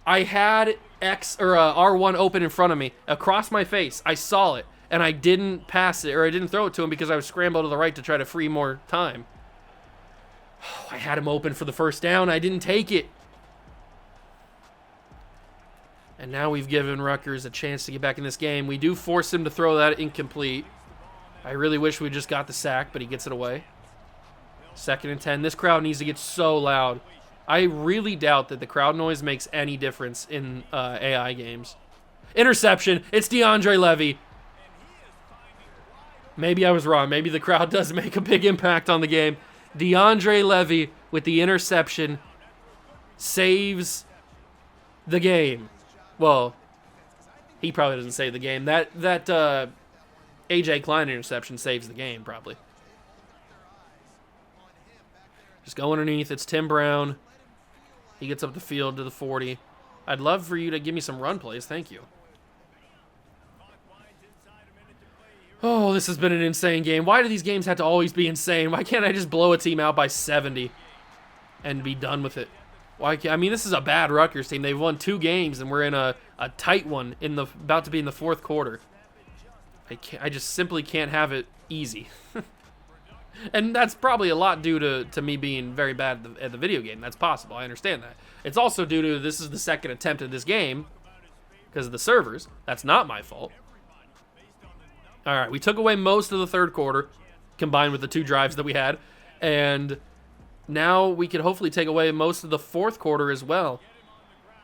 I had R1 open in front of me, across my face. I saw it, and I didn't pass it, or I didn't throw it to him because I was scrambled to the right to try to free more time. I had him open for the first down. I didn't take it. And now we've given Rutgers a chance to get back in this game. We do force him to throw that incomplete. I really wish we just got the sack, but he gets it away. 2nd and 10. This crowd needs to get so loud. I really doubt that the crowd noise makes any difference in AI games. Interception. It's DeAndre Levy. Maybe I was wrong. Maybe the crowd does make a big impact on the game. DeAndre Levy with the interception saves the game. Well, he probably doesn't save the game. That A.J. Klein interception saves the game, probably. Just go underneath. It's Tim Brown. He gets up the field to the 40. I'd love for you to give me some run plays. Thank you. Oh, this has been an insane game. Why do these games have to always be insane? Why can't I just blow a team out by 70 and be done with it? Why can't, I mean, this is a bad Rutgers team. They've won 2 games, and we're in a tight one about to be in the 4th quarter. I just simply can't have it easy. And that's probably a lot due to me being very bad at the video game. That's possible. I understand that. It's also due to this is the 2nd attempt at this game because of the servers. That's not my fault. All right, we took away most of the 3rd quarter combined with the 2 drives that we had. And now we can hopefully take away most of the 4th quarter as well.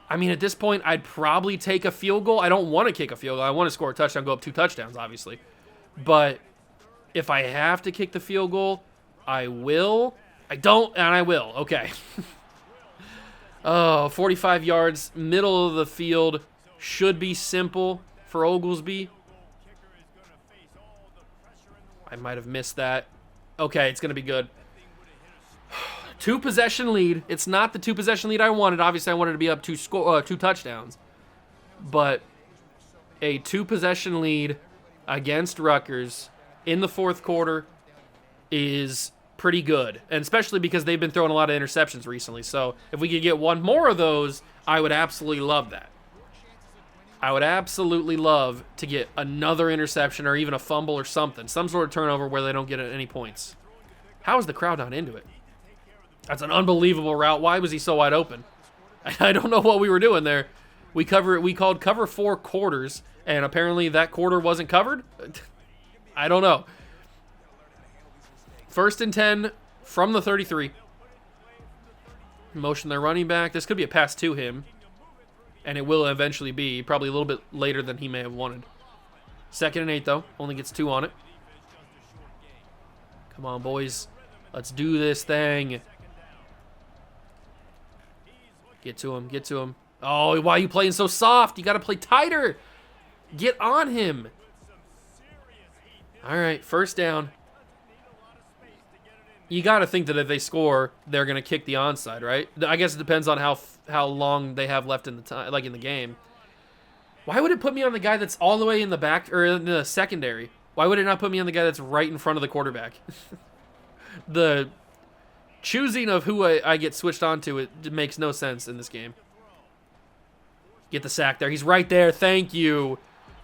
I mean, at this point, I'd probably take a field goal. I don't want to kick a field goal. I want to score a touchdown, go up 2 touchdowns, obviously. But if I have to kick the field goal, I will. I don't, and I will. Okay. 45 yards, middle of the field. Should be simple for Oglesby. I might have missed that. Okay, it's going to be good. 2-possession lead. It's not the 2-possession lead I wanted. Obviously, I wanted to be up 2 touchdowns. But a 2-possession lead against Rutgers in the 4th quarter is pretty good, and especially because they've been throwing a lot of interceptions recently. So if we could get one more of those, I would absolutely love that. I would absolutely love to get another interception or even a fumble or something, some sort of turnover where they don't get any points. How is the crowd not into it? That's an unbelievable route. Why was he so wide open? I don't know what we were doing there. We called cover 4 quarters, and apparently that quarter wasn't covered. I don't know. 1st and 10 from the 33. Motion their running back. This could be a pass to him, and it will eventually be, probably a little bit later than he may have wanted. 2nd and 8, though. Only gets 2 on it. Come on, boys. Let's do this thing. Get to him. Get to him. Oh, why are you playing so soft? You got to play tighter. Get on him. All right, 1st down. You got to think that if they score, they're going to kick the onside, right? I guess it depends on how long they have left in the time, like in the game. Why would it put me on the guy that's all the way in the back or in the secondary? Why would it not put me on the guy that's right in front of the quarterback? The choosing of who I get switched onto, it makes no sense in this game. Get the sack there. He's right there. Thank you.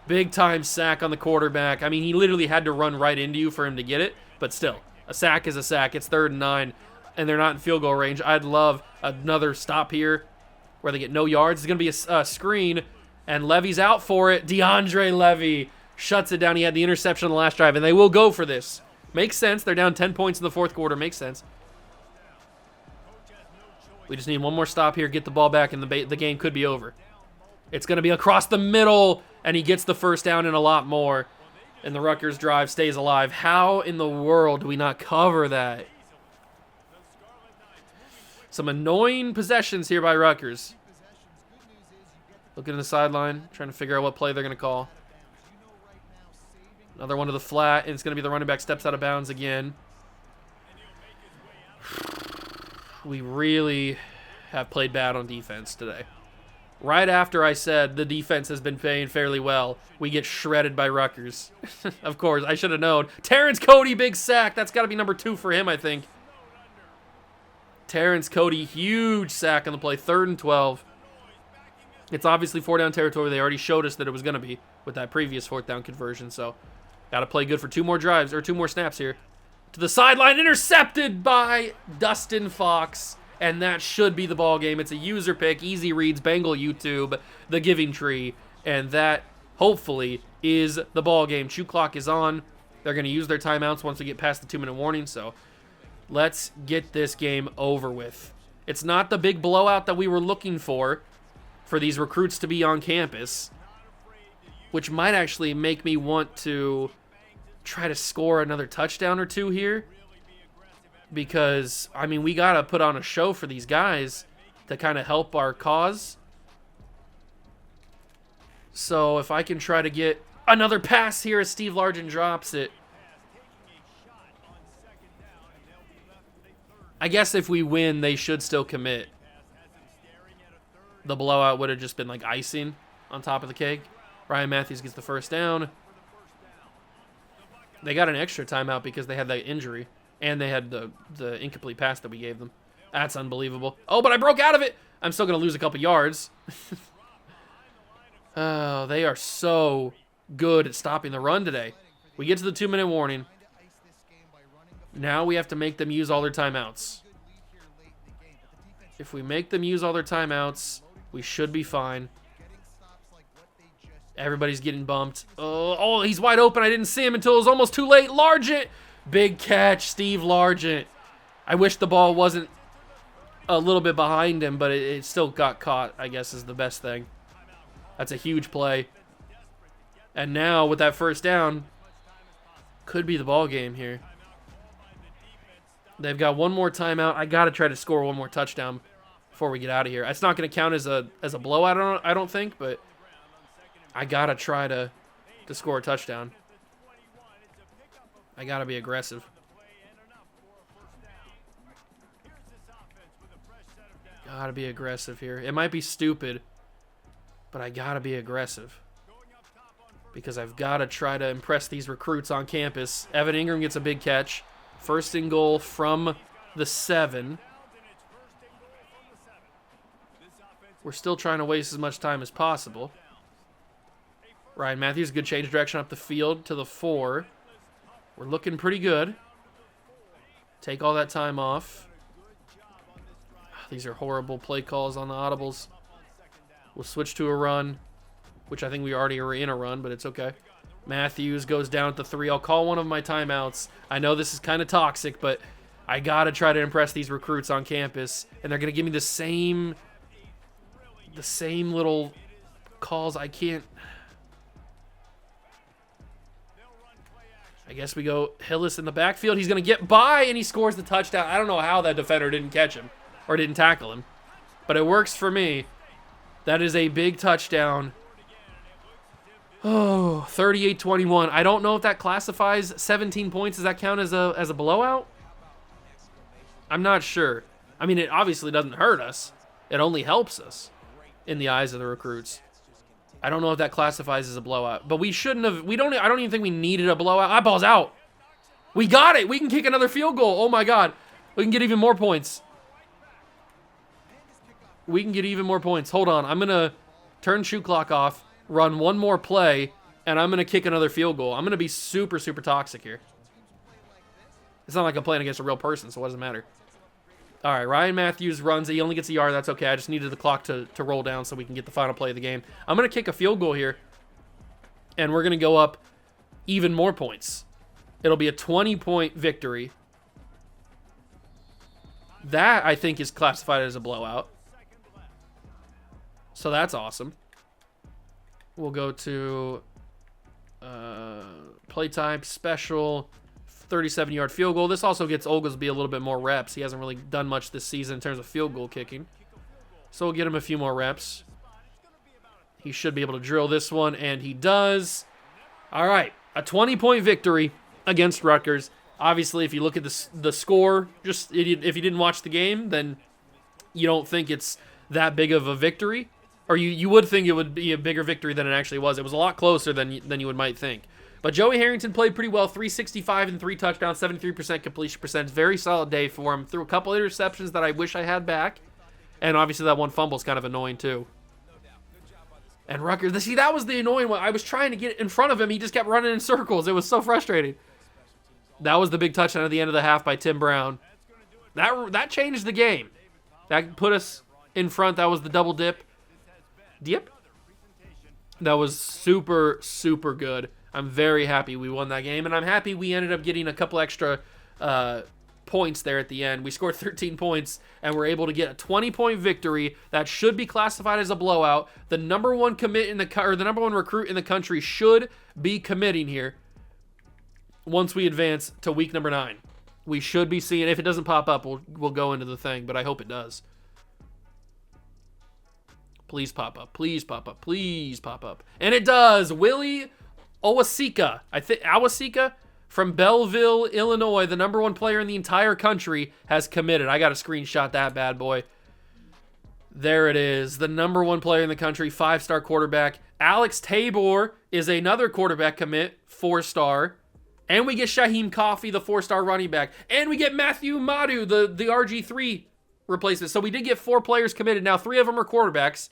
Big time sack on the quarterback. I mean, he literally had to run right into you for him to get it, but still, a sack is a sack. It's 3rd and 9, and they're not in field goal range. I'd love another stop here where they get no yards. It's going to be a screen, and Levy's out for it. DeAndre Levy shuts it down. He had the interception on the last drive, and they will go for this. Makes sense. They're down 10 points in the 4th quarter. Makes sense. We just need one more stop here, get the ball back, and the game could be over. It's going to be across the middle, and he gets the first down and a lot more. And the Rutgers drive stays alive. How in the world do we not cover that? Some annoying possessions here by Rutgers. Looking at the sideline, trying to figure out what play they're going to call. Another one to the flat, and it's going to be the running back steps out of bounds again. We really have played bad on defense today. Right after I said the defense has been playing fairly well, we get shredded by Rutgers. Of course, I should have known. Terrence Cody, big sack. That's got to be number 2 for him, I think. Terrence Cody, huge sack on the play, 3rd and 12. It's obviously 4-down territory. They already showed us that it was going to be with that previous 4th-down conversion, so got to play good for 2 more drives, or 2 more snaps here. To the sideline, intercepted by Dustin Fox, and that should be the ball game. It's a user pick, easy reads, Bengal YouTube, the Giving Tree, and that hopefully is the ball game. Chew clock is on. They're going to use their timeouts once we get past the 2-minute warning, so let's get this game over with. It's not the big blowout that we were looking for these recruits to be on campus, which might actually make me want to try to score another touchdown or 2 here, because I mean, we gotta put on a show for these guys to kind of help our cause. So if I can try to get another pass here as Steve Largent drops it, I guess if we win, they should still commit. The blowout would have just been like icing on top of the cake. Ryan Matthews gets the first down. They got an extra timeout because they had that injury, and they had the incomplete pass that we gave them. That's unbelievable. Oh, but I broke out of it. I'm still going to lose a couple yards. Oh, they are so good at stopping the run today. We get to the 2-minute warning. Now we have to make them use all their timeouts. If we make them use all their timeouts, we should be fine. Everybody's getting bumped. Oh, he's wide open. I didn't see him until it was almost too late. Largent. Big catch, Steve Largent. I wish the ball wasn't a little bit behind him, but it still got caught, I guess, is the best thing. That's a huge play. And now, with that first down, could be the ball game here. They've got one more timeout. I got to try to score one more touchdown before we get out of here. It's not going to count as a blowout, I don't think, but I got to try to score a touchdown. I got to be aggressive. Got to be aggressive here. It might be stupid, but I got to be aggressive because I've got to try to impress these recruits on campus. Evan Ingram gets a big catch. 1st and goal from the 7. We're still trying to waste as much time as possible. Ryan Matthews, good change of direction up the field to the 4. We're looking pretty good. Take all that time off. These are horrible play calls on the audibles. We'll switch to a run, which I think we already are in a run, but it's okay. Matthews goes down at the 3. I'll call one of my timeouts. I know this is kind of toxic, but I got to try to impress these recruits on campus, and they're going to give me the same little calls. I can't. I guess we go Hillis in the backfield. He's going to get by, and he scores the touchdown. I don't know how that defender didn't catch him or didn't tackle him, but it works for me. That is a big touchdown. Oh, 38-21. I don't know if that classifies 17 points. Does that count as a blowout? I'm not sure. I mean, it obviously doesn't hurt us. It only helps us in the eyes of the recruits. I don't know if that classifies as a blowout, but we shouldn't have. I don't even think we needed a blowout. Eyeball's out. We got it. We can kick another field goal. Oh my God. We can get even more points. We can get even more points. Hold on. I'm going to turn shoot clock off, run one more play, and I'm going to kick another field goal. I'm going to be super, super toxic here. It's not like I'm playing against a real person, so what does it matter? All right, Ryan Matthews runs it. He only gets a yard. That's okay. I just needed the clock to roll down so we can get the final play of the game. I'm going to kick a field goal here, and we're going to go up even more points. It'll be a 20-point victory. That, I think, is classified as a blowout. So that's awesome. We'll go to playtime special, 37-yard field goal. This also gets Oglesby a little bit more reps. He hasn't really done much this season in terms of field goal kicking. So we'll get him a few more reps. He should be able to drill this one, and he does. All right, a 20-point victory against Rutgers. Obviously, if you look at the score, just if you didn't watch the game, then you don't think it's that big of a victory. Or you would think it would be a bigger victory than it actually was. It was a lot closer than you might think. But Joey Harrington played pretty well, 365 and 3 touchdowns, 73% completion percentage. Very solid day for him. Threw a couple interceptions that I wish I had back. And obviously that one fumble is kind of annoying too. And Rutgers, see, that was the annoying one. I was trying to get in front of him. He just kept running in circles. It was so frustrating. That was the big touchdown at the end of the half by Tim Brown. That changed the game. That put us in front. That was the double dip. That was super, super good. I'm very happy we won that game, and I'm happy we ended up getting a couple extra points there at the end. We scored 13 points, and we're able to get a 20-point victory that should be classified as a blowout. The number one commit the number one recruit in the country should be committing here once we advance to week number 9. We should be seeing, if it doesn't pop up, we'll go into the thing, but I hope it does. Please pop up. Please pop up. Please pop up. And it does. Willie Awasika from Belleville, Illinois, the number one player in the entire country, has committed. I got to screenshot that bad boy. There it is. The number one player in the country, 5-star quarterback. Alex Tabor is another quarterback commit, 4-star. And we get Shaheem Coffey, the 4-star running back. And we get Matthew Madu, the RG3 replacement. So we did get 4 players committed. Now 3 of them are quarterbacks,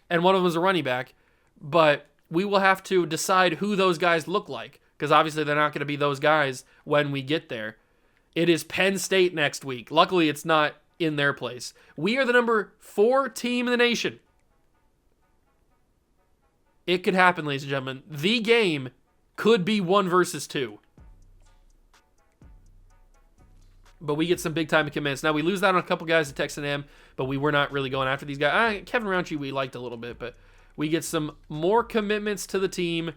and 1 of them is a running back. But we will have to decide who those guys look like, because obviously they're not going to be those guys when we get there. It is Penn State next week. Luckily, it's not in their place. We are the number 4 team in the nation. It could happen, ladies and gentlemen. The game could be 1 versus 2. But we get some big-time commits. Now, we lose out on a couple guys at Texas A&M, but we were not really going after these guys. Kevin Rountree we liked a little bit, but we get some more commitments to the team.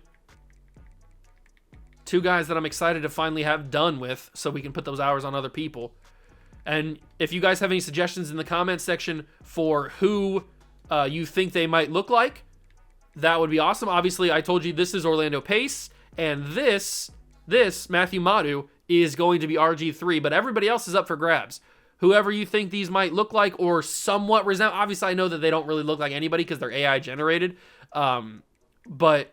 2 guys that I'm excited to finally have done with so we can put those hours on other people. And if you guys have any suggestions in the comments section for who you think they might look like, that would be awesome. Obviously, I told you this is Orlando Pace, and this Matthew Madu, is going to be RG3, but everybody else is up for grabs. Whoever you think these might look like or somewhat resemble. Obviously, I know that they don't really look like anybody because they're AI generated. But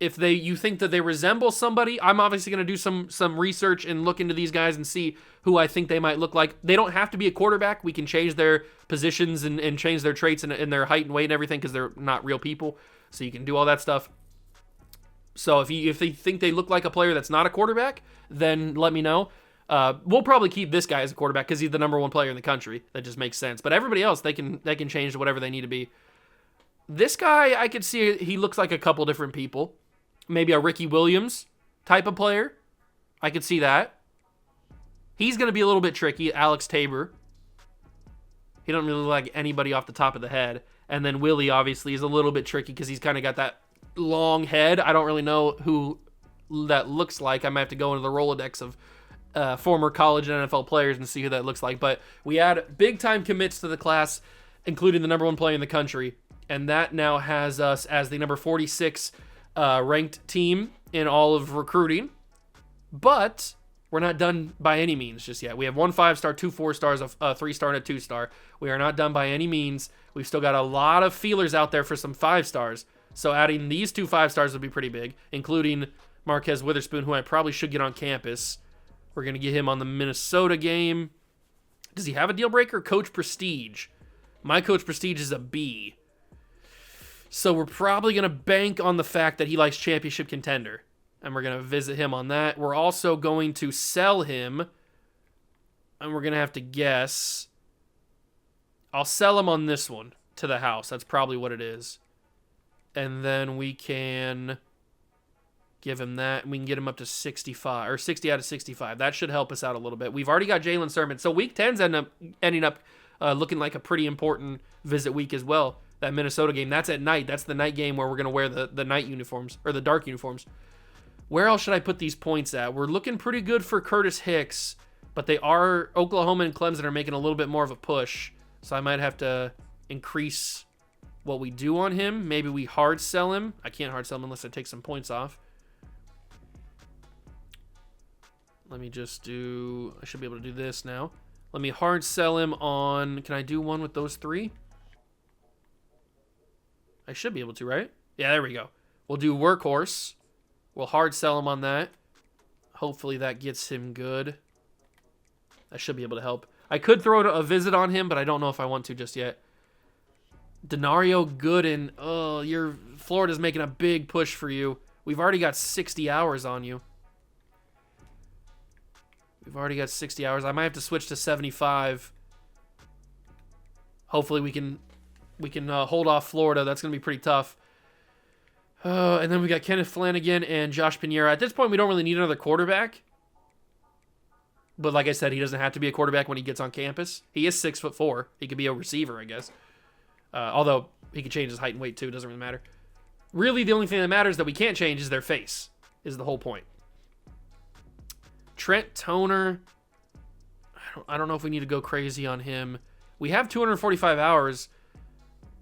if you think that they resemble somebody, I'm obviously going to do some research and look into these guys and see who I think they might look like. They don't have to be a quarterback. We can change their positions and change their traits and their height and weight and everything because they're not real people. So you can do all that stuff. So if they think they look like a player that's not a quarterback, then let me know. We'll probably keep this guy as a quarterback because he's the number one player in the country. That just makes sense. But everybody else, they can change to whatever they need to be. This guy, I could see he looks like a couple different people. Maybe a Ricky Williams type of player. I could see that. He's going to be a little bit tricky. Alex Tabor. He don't really look like anybody off the top of the head. And then Willie, obviously, is a little bit tricky because he's kind of got that long head. I don't really know who that looks like. I might have to go into the Rolodex of former college and NFL players and see who that looks like. But we add big-time commits to the class, including the number one player in the country. And that now has us as the number 46 ranked team in all of recruiting. But we're not done by any means just yet. We have 1 5-star, 2 4-stars, a 3-star, and a 2-star. We are not done by any means. We've still got a lot of feelers out there for some 5-stars. So adding these 2 5-stars would be pretty big, including Marquez Witherspoon, who I probably should get on campus. We're going to get him on the Minnesota game. Does he have a deal breaker? Coach Prestige. My Coach Prestige is a B. So we're probably going to bank on the fact that he likes championship contender. And we're going to visit him on that. We're also going to sell him. And we're going to have to guess. I'll sell him on this one to the house. That's probably what it is. And then we can give him that. And we can get him up to 65 or 60 out of 65. That should help us out a little bit. We've already got Jalen Sermon. So week 10's ending up looking like a pretty important visit week as well. That Minnesota game, that's at night. That's the night game where we're going to wear the night uniforms or the dark uniforms. Where else should I put these points at? We're looking pretty good for Curtis Hicks, but they are Oklahoma and Clemson are making a little bit more of a push. So I might have to increase what we do on him. Maybe we hard sell him. I can't hard sell him unless I take some points off. Let me just do... I should be able to do this now. Let me hard sell him on... Can I do one with those three? I should be able to, right? Yeah, there we go. We'll do Workhorse. We'll hard sell him on that. Hopefully that gets him good. I should be able to help. I could throw a visit on him, but I don't know if I want to just yet. Denario Gooden. Oh, Florida's making a big push for you. We've already got 60 hours on you. We've already got 60 hours. I might have to switch to 75. Hopefully we can hold off Florida. That's going to be pretty tough. And then we got Kenneth Flanagan and Josh Pinheiro. At this point, we don't really need another quarterback. But like I said, he doesn't have to be a quarterback when he gets on campus. He is 6'4". He could be a receiver, I guess. Although he could change his height and weight too. It doesn't really matter. Really, the only thing that matters that we can't change is their face. Is the whole point. Trent Toner. I don't know if we need to go crazy on him. We have 245 hours.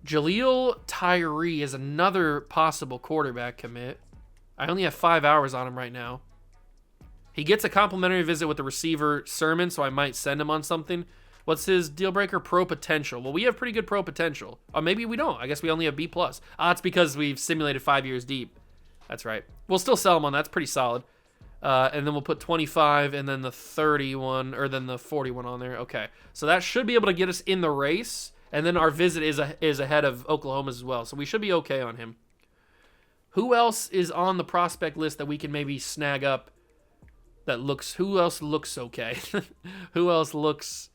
Jaleel Tyree is another possible quarterback commit. I only have 5 hours on him right now. He gets a complimentary visit with the receiver Sermon, so I might send him on something. What's his deal breaker? Pro potential. Well, we have pretty good pro potential. Or maybe we don't. I guess we only have B+. It's because we've simulated 5 years deep. That's right. We'll still sell him on. That's pretty solid. And then we'll put 25 and then the 31 or then the 41 on there. Okay. So that should be able to get us in the race. And then our visit is ahead of Oklahoma's as well. So we should be okay on him. Who else is on the prospect list that we can maybe snag up who else looks okay? Who else looks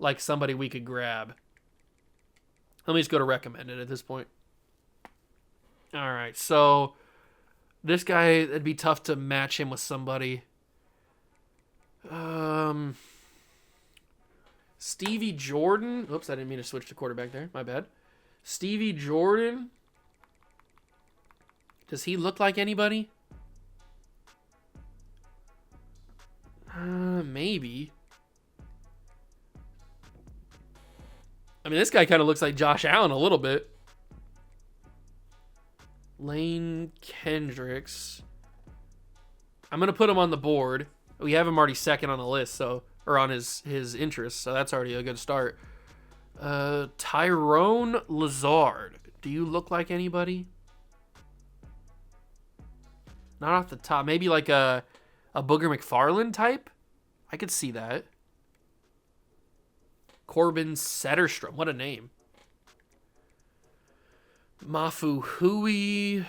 like somebody we could grab? Let me just go to recommended at this point. All right. So this guy, it'd be tough to match him with somebody. Stevie Jordan. Oops, I didn't mean to switch to quarterback there. My bad. Stevie Jordan. Does he look like anybody? Maybe. I mean, this guy kind of looks like Josh Allen a little bit. Lane Kendricks. I'm going to put him on the board. We have him already second on the list, or on his interests, so that's already a good start. Tyrone Lazard. Do you look like anybody? Not off the top. Maybe like a Booger McFarland type? I could see that. Corbin Setterstrom. What a name. Mafu Hui.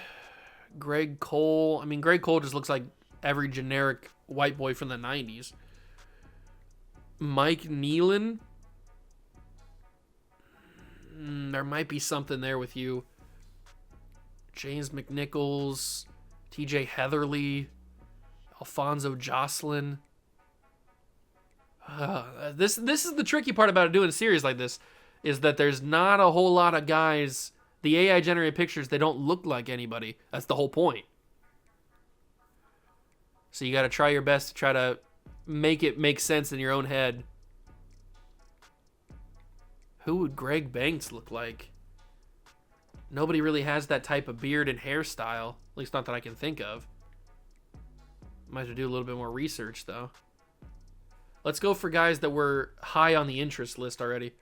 Greg Cole. I mean, Greg Cole just looks like every generic white boy from the 90s. Mike Nealon. There might be something there with you. James McNichols. TJ Heatherly. Alfonso Jocelyn. This is the tricky part about doing a series like this, is that there's not a whole lot of guys. The AI generated pictures, they don't look like anybody. That's the whole point. So you got to try your best to try to make it make sense in your own head. Who would Greg Banks look like? Nobody really has that type of beard and hairstyle. At least not that I can think of. Might have to do a little bit more research, though. Let's go for guys that were high on the interest list already.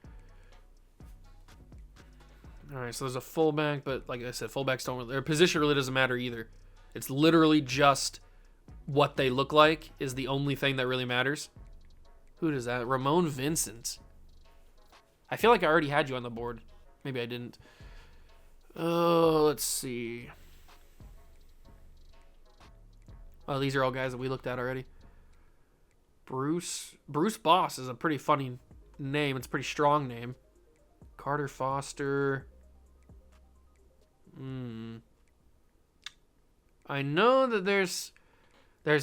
All right, so there's a fullback, but like I said, fullbacks don't really... Their position really doesn't matter either. It's literally just what they look like is the only thing that really matters. Who does that? Ramon Vincent. I feel like I already had you on the board. Maybe I didn't. Oh, let's see. Oh, these are all guys that we looked at already. Bruce Boss is a pretty funny name. It's a pretty strong name. Carter Foster. I know that there's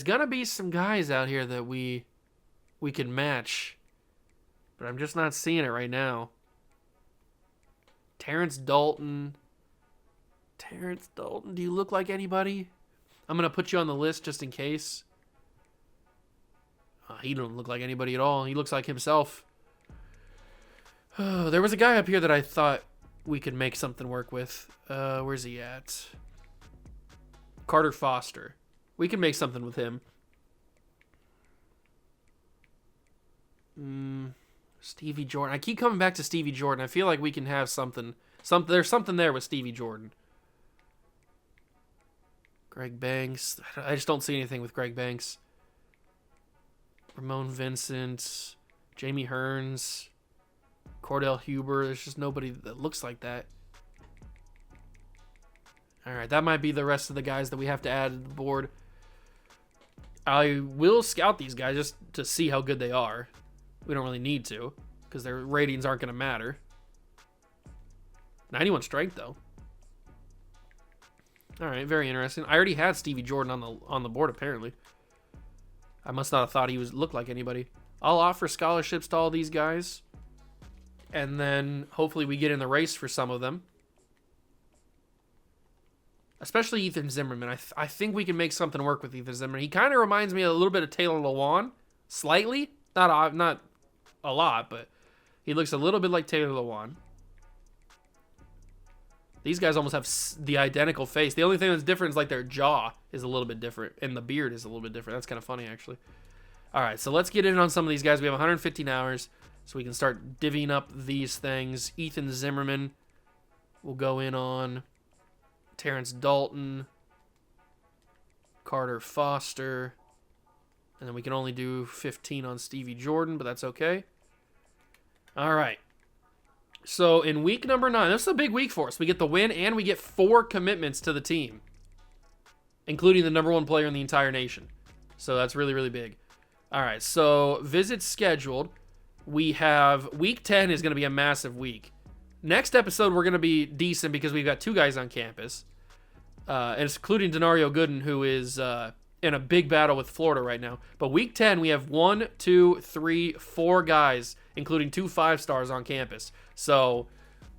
gonna be some guys out here that we can match, but I'm just not seeing it right now. Terrence Dalton. Do you look like anybody? I'm gonna put you on the list just in case. He don't look like anybody at all. He looks like himself. There was a guy up here that I thought we could make something work with. Where's he at? Carter Foster. We can make something with him. Stevie Jordan. I keep coming back to Stevie Jordan. I feel like we can have something. There's something there with Stevie Jordan. Greg Banks. I just don't see anything with Greg Banks. Ramon Vincent. Jamie Hearns. Cordell Huber. There's just nobody that looks like that. All right, that might be the rest of the guys that we have to add to the board. I will scout these guys just to see how good they are. We don't really need to because their ratings aren't going to matter. 91 strength, though. All right, very interesting. I already had Stevie Jordan on the board, apparently. I must not have thought he looked like anybody. I'll offer scholarships to all these guys. And then hopefully we get in the race for some of them. Especially Ethan Zimmerman. I think we can make something work with Ethan Zimmerman. He kind of reminds me a little bit of Taylor Lewan. Slightly. Not a lot, but he looks a little bit like Taylor Lewan. These guys almost have the identical face. The only thing that's different is like their jaw is a little bit different. And the beard is a little bit different. That's kind of funny, actually. All right, so let's get in on some of these guys. We have 115 hours, so we can start divvying up these things. Ethan Zimmerman will go in on. Terrence Dalton. Carter Foster. And then we can only do 15 on Stevie Jordan, but that's okay. All right. So in week number 9, this is a big week for us. We get the win and we get 4 commitments to the team, including the number 1 player in the entire nation. So that's really, really big. All right, so visits scheduled. We have week 10 is going to be a massive week. Next episode, we're going to be decent because we've got 2 guys on campus, and it's including Denario Gooden, who is in a big battle with Florida right now. But week 10, we have 1, 2, 3, 4 guys, including 2 5-stars on campus. So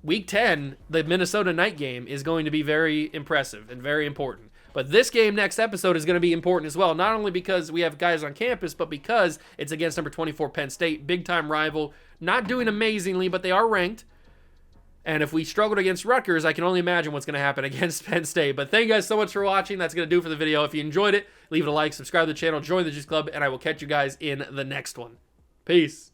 week 10, the Minnesota night game is going to be very impressive and very important. But this game next episode is going to be important as well, not only because we have guys on campus, but because it's against number 24 Penn State, big-time rival, not doing amazingly, but they are ranked. And if we struggled against Rutgers, I can only imagine what's going to happen against Penn State. But thank you guys so much for watching. That's going to do it for the video. If you enjoyed it, leave it a like, subscribe to the channel, join the Juice Club, and I will catch you guys in the next one. Peace.